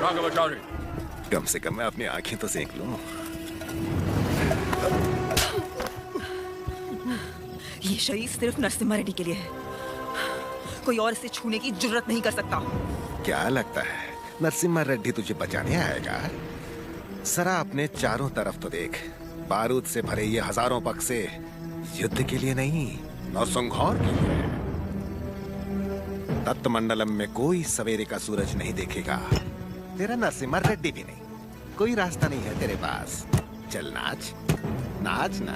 राघवाचार्य, कम से कम मैं अपनी आंखें तो सेक लूं। ये शरीर सिर्फ नरसिम्हा रेड्डी के लिए है, कोई और इसे छूने की जुर्रत नहीं कर सकता। क्या लगता है नरसिम्हा रेड्डी तुझे बचाने आएगा? सरा अपने चारों तरफ तो देख, बारूद से भरे ये हजारों बक्से युद्ध के लिए नहीं, नरसंहार के लिए। तत्मंडलम में कोई सवेरे का सूरज नहीं देखेगा, तेरा नरसिम्हा रेड्डी भी नहीं। कोई रास्ता नहीं है तेरे पास। चल नाच, नाच ना।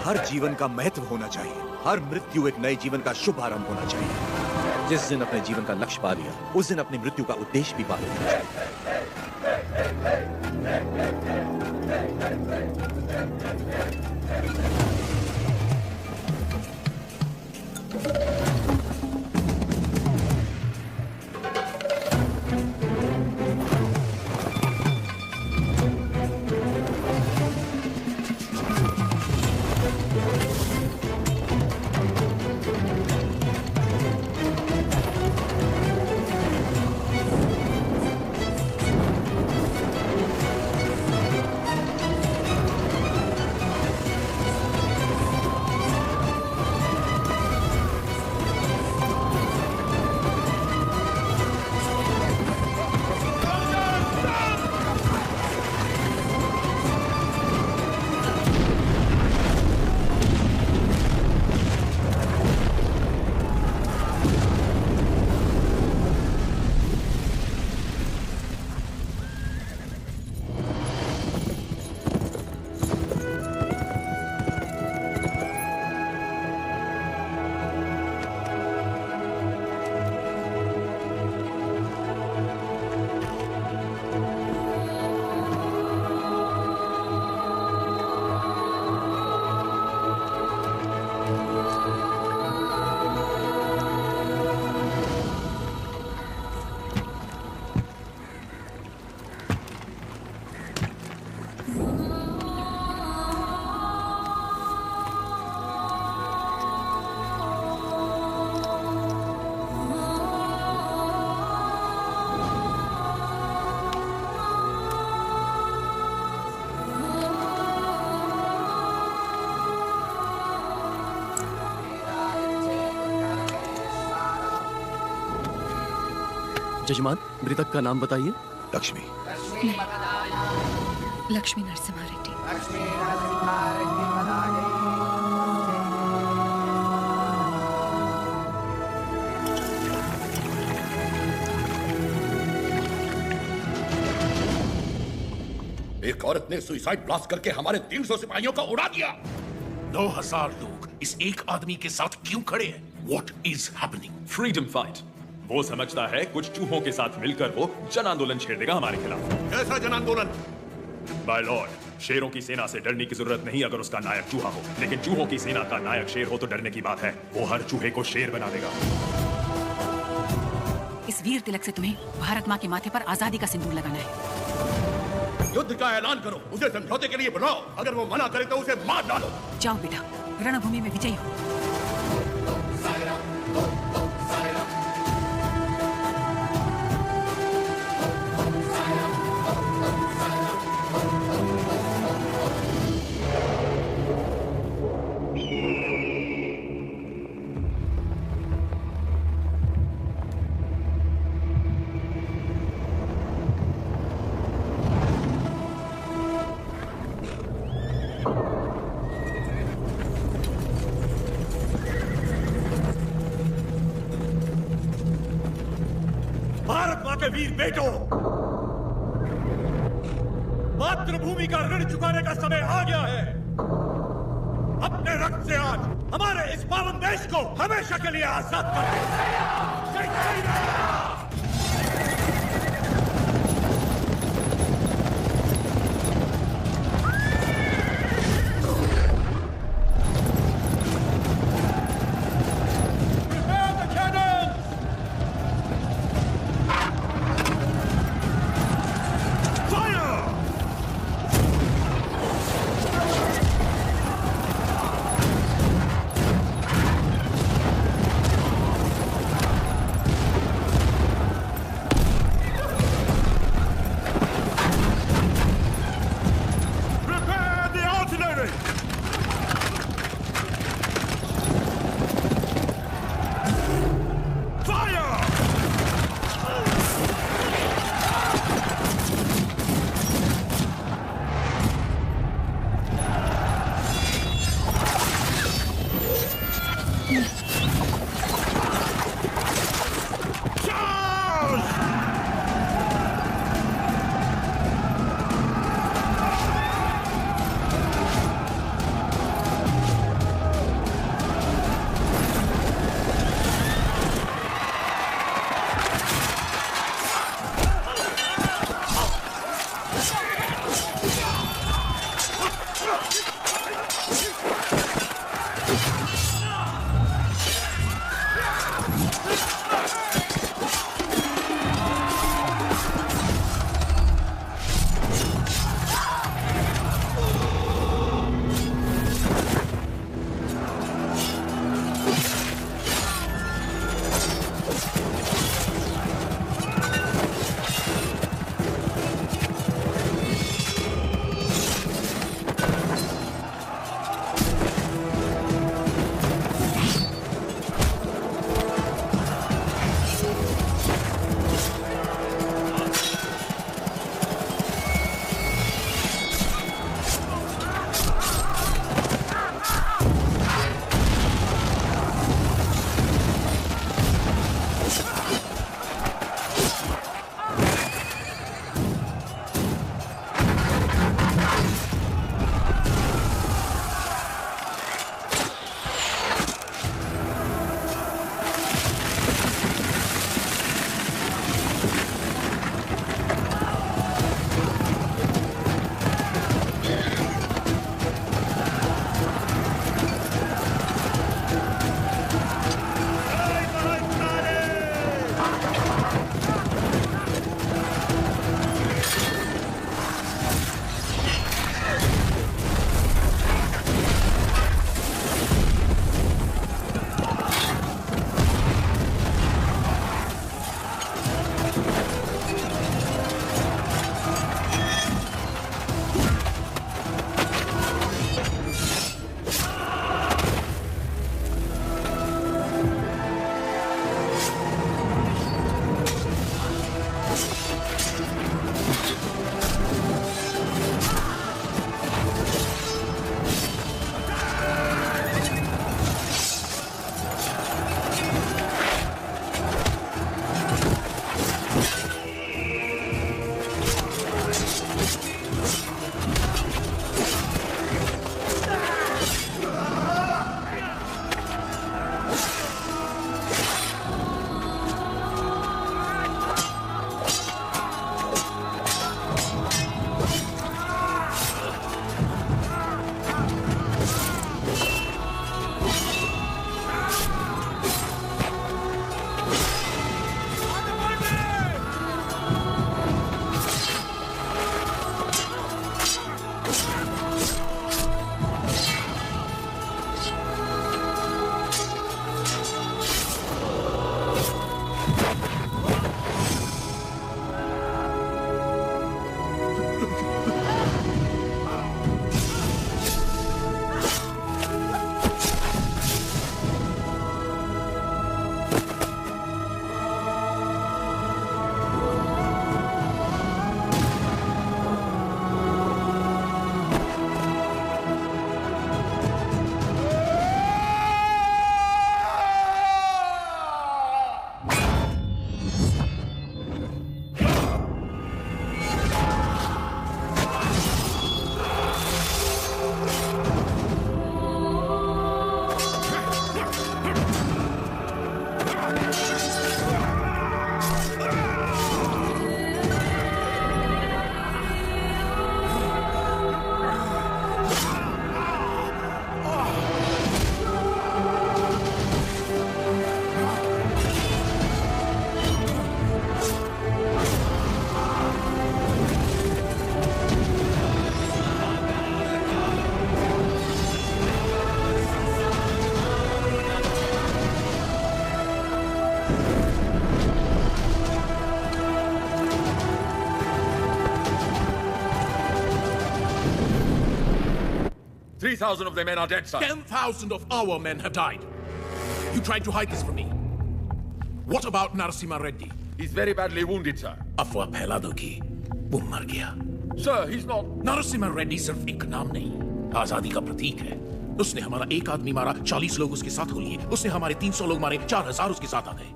हर जीवन का महत्व होना चाहिए, हर मृत्यु एक नए जीवन का शुभ आरंभ होना चाहिए। जिस दिन अपने जीवन का लक्ष्य पा लिया, उस दिन अपनी मृत्यु का उद्देश्य भी पा लेना चाहिए। जजमान, मृतक का नाम बताइए। लक्ष्मी। लक्ष्मी नरसिम्हा रेड्डी। एक औरत ने सुसाइड ब्लास्ट करके हमारे 300 सिपाहियों को उड़ा दिया। 9,000 लोग इस एक आदमी के साथ क्यों खड़े हैं? What is happening? Freedom fight. वो समझता है कुछ चूहों के साथ मिलकर वो जन आंदोलन छेड़ देगा हमारे खिलाफ। कैसा जन आंदोलन? माय लॉर्ड, शेरों की सेना से डरने की जरूरत नहीं अगर उसका नायक चूहा हो, लेकिन चूहों की सेना का नायक शेर हो तो डरने की बात है। वो हर चूहे को शेर बना देगा। इस वीर तिलक से तुम्हें भारत माँ के माथे पर आजादी का सिंदूर लगाना है। युद्ध का ऐलान करो, उसे समझौते के लिए बुलाओ। अगर वो मना करे तो उसे मार डालो। जाओ बेटा, रणभूमि में विजयी हो। वीर बेटो, मातृभूमि का ऋण चुकाने का समय आ गया है। अपने रक्त से आज हमारे इस पावन देश को हमेशा के लिए आजाद कर दे। 3,000 of their men are dead, sir. 10,000 of our men have died. You tried to hide this from me. What about Narasimha Reddy? He's very badly wounded, sir. अफवाह फैला दो कि वो मर गया. Sir, he's not. Narasimha Reddy सिर्फ एक नाम नहीं, आजादी का प्रतीक है. उसने हमारा एक आदमी मारा, 40 लोग उसके साथ हो लिए. उसने हमारे 300 लोग मारे, 4,000 उसके साथ आ गए.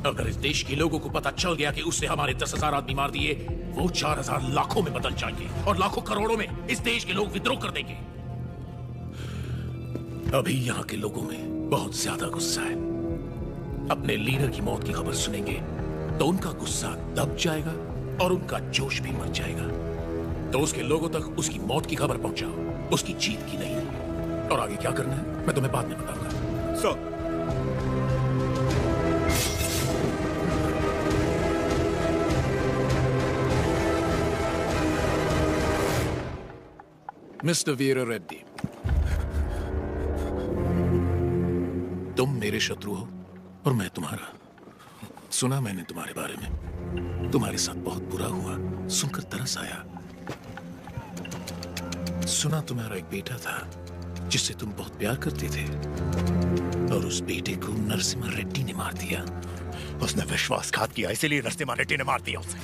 अगर इस देश के लोगों को पता चल गया कि उसने हमारे 10,000 आदमी मार दिए, वो 4,000 लाखों में बदल जाएंगे और लाखों करोड़ों में इस देश के लोग विद्रोह कर देंगे. अभी यहाँ के लोगों में बहुत ज्यादा गुस्सा है. अपने लीडर की मौत की खबर सुनेंगे तो उनका गुस्सा दब जाएगा और उनका जोश भी मर जाएगा. तो उसके लोगों तक उसकी मौत की खबर पहुंचाओ, उसकी जीत की नहीं. और आगे क्या करना है मैं तुम्हें बाद में बताऊंगा. सर, मिस्टर वीर रेड्डी, तुम मेरे शत्रु हो और मैं तुम्हारा. सुना मैंने तुम्हारे बारे में. तुम्हारे साथ बहुत बुरा हुआ, सुनकर तरस आया. सुना तुम्हारा एक बेटा था जिससे तुम बहुत प्यार करते थे और उस बेटे को नरसिम्हा रेड्डी ने मार दिया. उसने विश्वासघात किया, इसीलिए नरसिम्हा रेड्डी ने मार दिया उसे.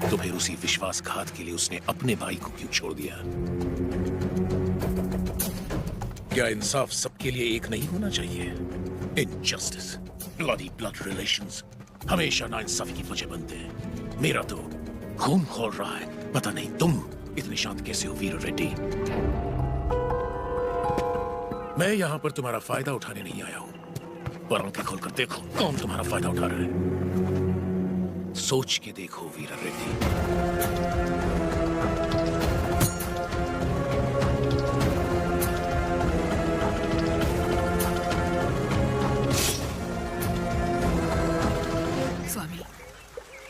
तो फिर उसी विश्वासघात के लिए उसने अपने भाई को क्यों छोड़ दिया? क्या इंसाफ सबके लिए एक नहीं होना चाहिए? इनजस्टिस, ब्लडी ब्लड रिलेशंस हमेशा नाइंसाफी की वजह बनते हैं. मेरा तो खून खोल रहा है. पता नहीं तुम इतने शांत कैसे हो वीर रेड्डी. मैं यहां पर तुम्हारा फायदा उठाने नहीं आया हूं, पर आंखें खोलकर देखो कौन तुम्हारा फायदा उठा रहा है. सोच के देखो वीर रेड्डी.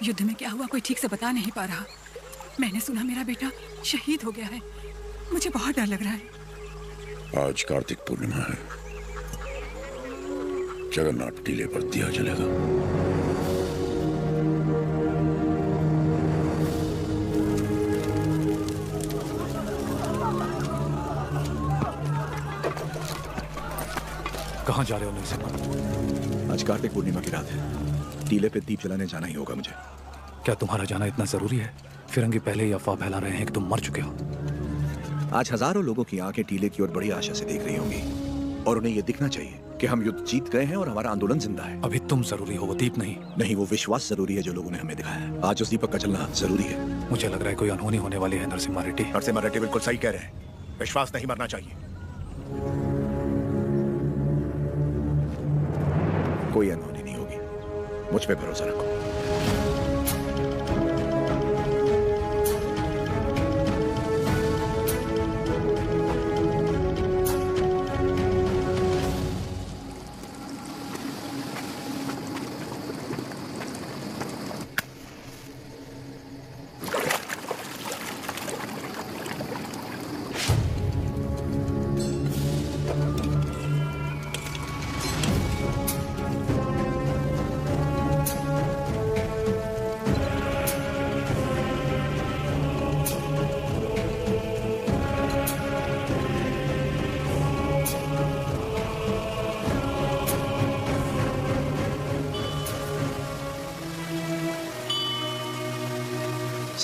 युद्ध में क्या हुआ कोई ठीक से बता नहीं पा रहा. मैंने सुना मेरा बेटा शहीद हो गया है. मुझे बहुत डर लग रहा है. आज कार्तिक पूर्णिमा है. जगन्नाथ टीले पर दिया जलेगा. कहाँ जा रहे हो नरसिम्हा? आज कार्तिक पूर्णिमा की रात है. टीले पे दीप जलाने जाना ही होगा मुझे. क्या तुम्हारा जाना इतना जरूरी है? फिरंगी पहले ही अफवाह फैला रहे हैं कि तुम मर चुके हो. आज हजारों लोगों की आंखें टीले की ओर बड़ी आशा से देख रही होंगी और उन्हें यह दिखना चाहिए कि हम युद्ध जीत गए हैं और हमारा आंदोलन जिंदा है. अभी तुम जरूरी हो, वो दीप नहीं. नहीं, वो विश्वास जरूरी है जो लोगों ने हमें दिखाया है. आज उस दीपक का जलना जरूरी है. मुझे लग रहा है कोई अनहोनी होने वाली है नरसिम्हा रेड्डी. नरसिम्हा रेड्डी बिल्कुल सही कह रहे हैं. विश्वास नहीं मरना चाहिए. कोई अनहोनी नहीं होगी. मुझ पे भरोसा रखो.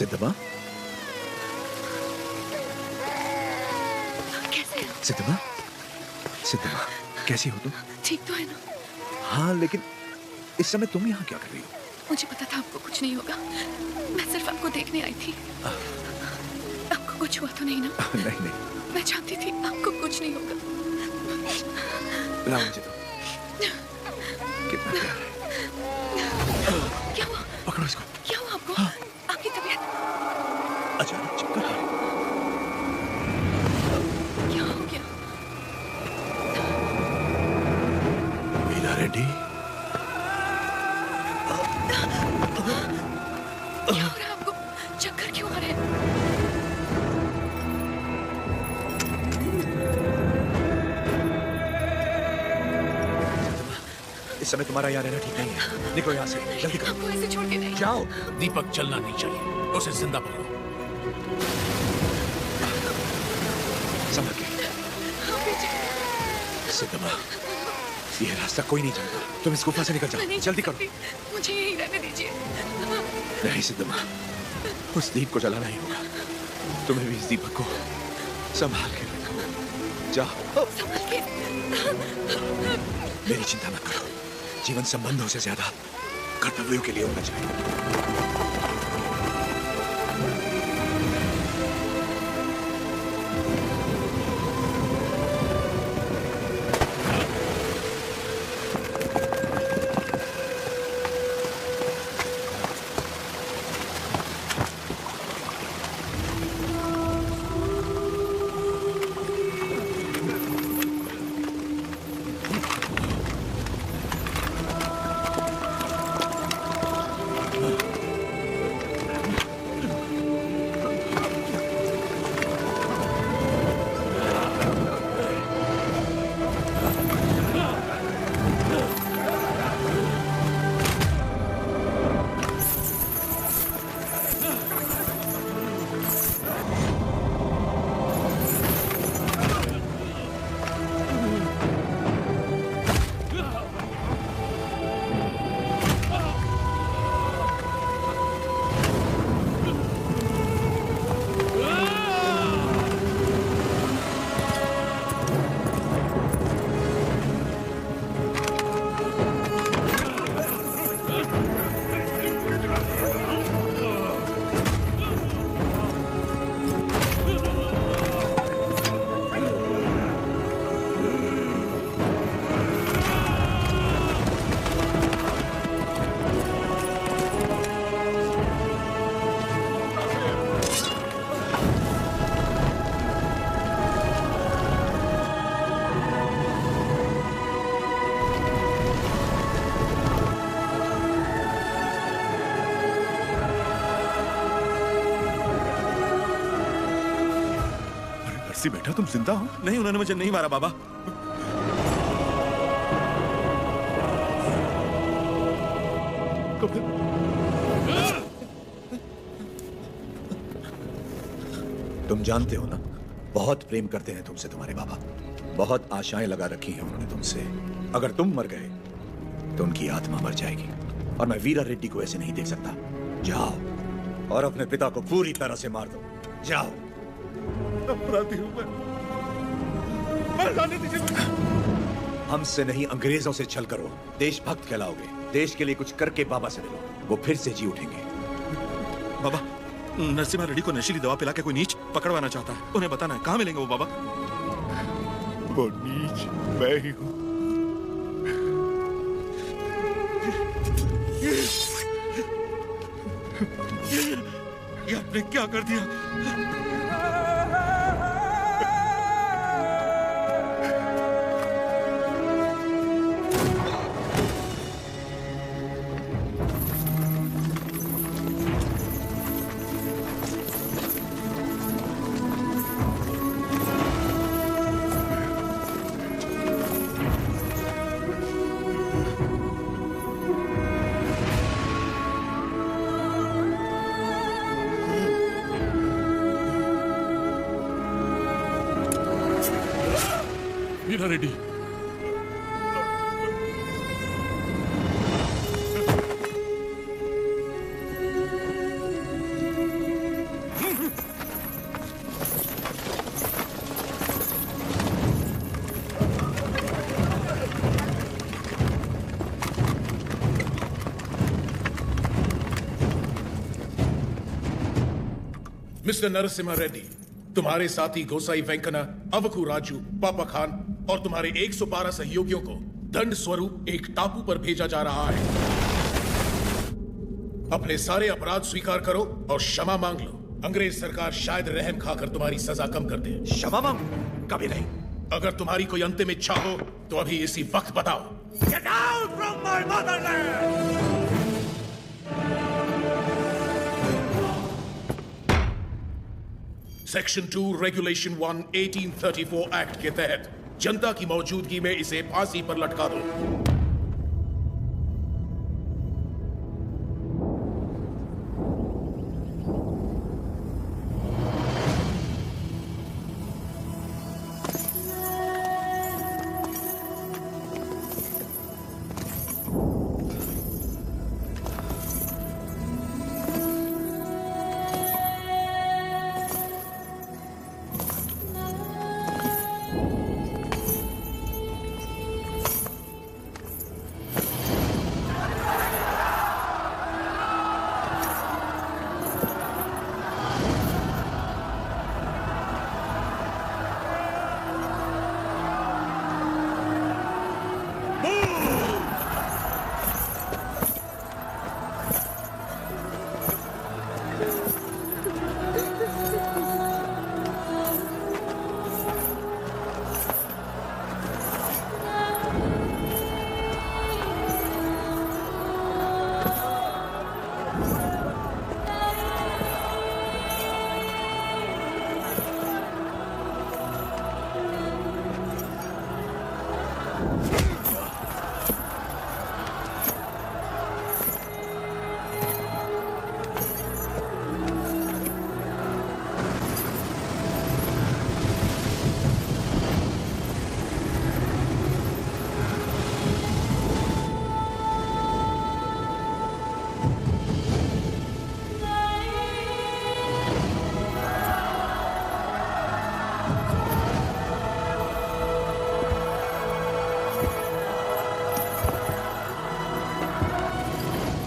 सिद्धमा, कैसे हो? सिद्धमा, सिद्धमा, कैसी हो तुम? ठीक तो है ना? हाँ, लेकिन इस समय तुम यहाँ क्या कर रही हो? मुझे पता था आपको कुछ नहीं होगा। मैं सिर्फ आपको देखने आई थी। आपको कुछ हुआ तो नहीं ना? नहीं नहीं। मैं जानती थी आपको कुछ नहीं होगा। लाओ मुझे तो। कितना प्यार है। क्या हुआ? पकड़ो इसको। क्या हुआ आपको? आपकी तबीयत अचानक चक्कर आ रहे। क्या हो गया? वीरा रेड्डी, क्या हो रहा है आपको? चक्कर क्यों आ रहे हैं? इस समय तुम्हारा यहाँ रहना ठीक नहीं है। निकलो यहाँ से, जल्दी करो। आपको ऐसे छोड़ के नहीं जाओ। दीपक चलना नहीं चाहिए, उसे जिंदा पकड़ो। संभल के। सिद्धमा, ये रास्ता कोई नहीं जानता। तुम इस गुफा से निकल जाओ, जल्दी करो। मुझे यहीं रहने दीजिए। नहीं सिद्धमा, उस दीप को जलाना ही होगा। तुम्हें भी इस दीपक को संभाल के रखो। जाओ। संभाल के। मेरी चिंता मत करो। जीवन संबंधों से ज्यादा कर्तव्यों के लिए होना चाहिए। बेटा तुम जिंदा हो? नहीं, उन्होंने मुझे नहीं मारा बाबा। तो फिर तुम जानते हो ना, बहुत प्रेम करते हैं तुमसे तुम्हारे बाबा। बहुत आशाएं लगा रखी हैं उन्होंने तुमसे। अगर तुम मर गए तो उनकी आत्मा मर जाएगी, और मैं वीरा रेड्डी को ऐसे नहीं देख सकता। जाओ और अपने पिता को पूरी तरह से मार दो। जाओ। अपराधी हूं मैं। हमसे नहीं, अंग्रेजों से छल करो, देशभक्त कहलाओगे। देश के लिए कुछ करके बाबा से मिलो, वो फिर से जी उठेंगे। बाबा, नरसिम्हा रेड्डी को नशीली दवा पिला के कोई नीच पकड़वाना चाहता है। उन्हें बताना है, कहाँ मिलेंगे वो बाबा? वो नीच मैं ही हूँ। ये आपने क्या कर दिया? वीरा रेड्डी, मिस्टर नरसिम्हा रेड्डी, तुम्हारे साथी गोसाई वेंकना, अवकू राजू, पापा खान और तुम्हारे 112 सहयोगियों को दंड स्वरूप एक टापू पर भेजा जा रहा है। अपने सारे अपराध स्वीकार करो और क्षमा मांग लो। अंग्रेज सरकार शायद रहम खाकर तुम्हारी सजा कम कर दे। क्षमा मांग? कभी नहीं। अगर तुम्हारी कोई अंतिम इच्छा हो तो अभी इसी वक्त बताओ। Get out from my motherland! Section 2 regulation 1 1834 act के तहत जनता की मौजूदगी में इसे फांसी पर लटका दो।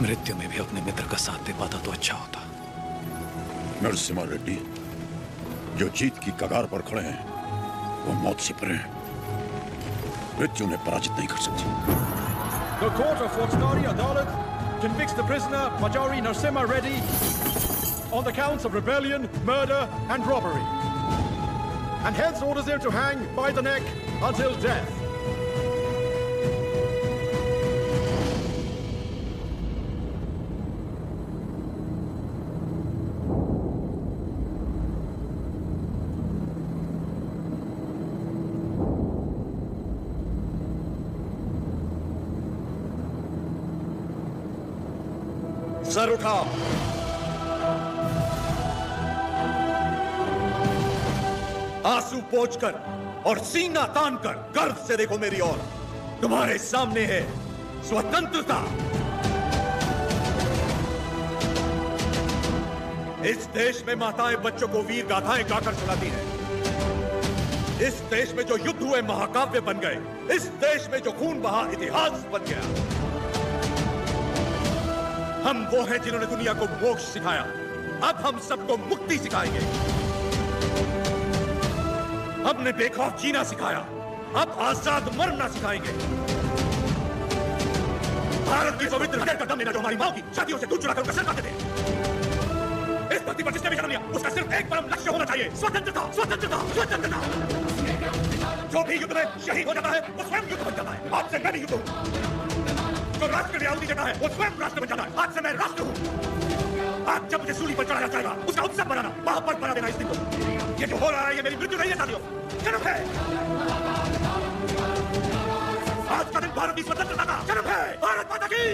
मृत्यु में भी अपने मित्र का साथ दे पाता तो अच्छा होता। नरसिम्हा रेड्डी जो जीत की कगार पर खड़े हैं वो मौत से परे हैं। मृत्यु उन्हें पराजित नहीं कर सकती। The court of Foxnari Adalat convicts the prisoner Majori Narasimha Reddy on the counts of rebellion, murder and robbery, and hence orders him to hang by the neck until death. Sir उठाओ। आंसू पोंछकर और सीना तान कर गर्व से देखो मेरी ओर। तुम्हारे सामने है स्वतंत्रता। इस देश में माताएं बच्चों को वीर गाथाएं गाकर सुनाती हैं। इस देश में जो युद्ध हुए महाकाव्य बन गए। इस देश में जो खून बहा इतिहास बन गया। हम वो हैं जिन्होंने दुनिया को मोक्ष सिखाया। अब हम सबको मुक्ति सिखाएंगे। हमने बेखौफ जीना सिखाया। अब आजाद मरना सिखाएंगे। भारत की पवित्र हृदय का दम लेना जो हमारी मां की छातियों से दूध चुराकर उनका सिर काटते थे। इस धरती पर जिसने भी जन्म लिया उसका सिर्फ एक परम लक्ष्य होना चाहिए, स्वतंत्रता, स्वतंत्रता, स्वतंत्रता। जो भी युद्ध में शहीद हो जाता है वो स्वयं युद्ध बन जाता है। आज से मैं भी युद्ध हूं। जो राष्ट्र के लिए आहुति देता है वो स्वयं राष्ट्र बन जाता है। आज से मैं राष्ट्र हूं। आज जब मुझे सूली पर चढ़ाया जाएगा उसका उत्सव बनाना, वहां पर बना देना इस दिन को। ये जो हो रहा है ये मेरी मृत्यु नहीं है साथियों, जन्म है। आज का दिन भारत की स्वतंत्रता का जन्म है। भारत माता की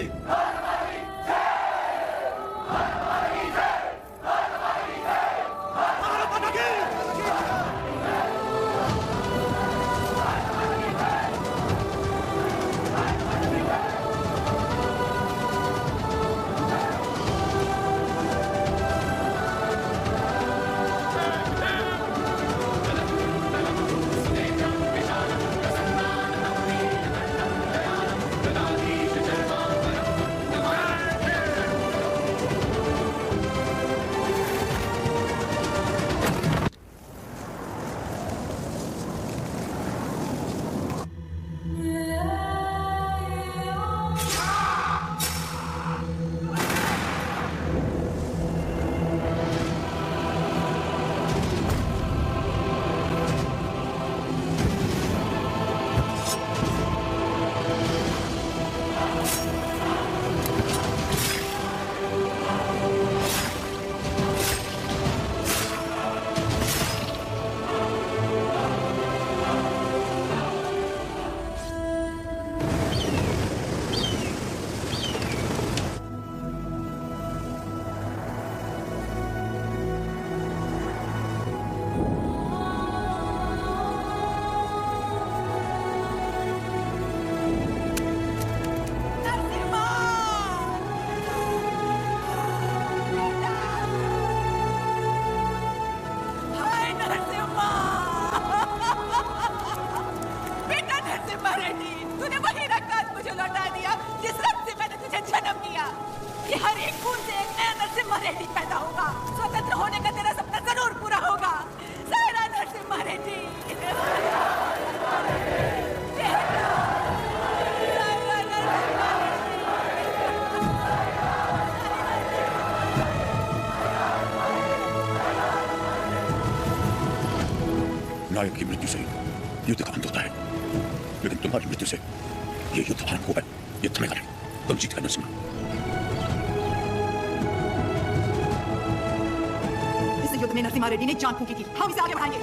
नायक की मृत्यु से युद्ध का अंत होता है, लेकिन तुम्हारी मृत्यु से ये युद्ध आरंभ हुआ है। ये थमेगा नहीं, तुम जीत गए नरसिम्हा। इस युद्ध में नरसिम्हा रेड्डी ने जान फूंकी थी, हम इसे आगे बढ़ाएंगे।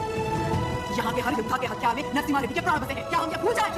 यहाँ के हर योद्धा के हत्या में नरसिम्हा रेड्डी के प्राण बसे हैं, क्या हम ये भूल जाएं?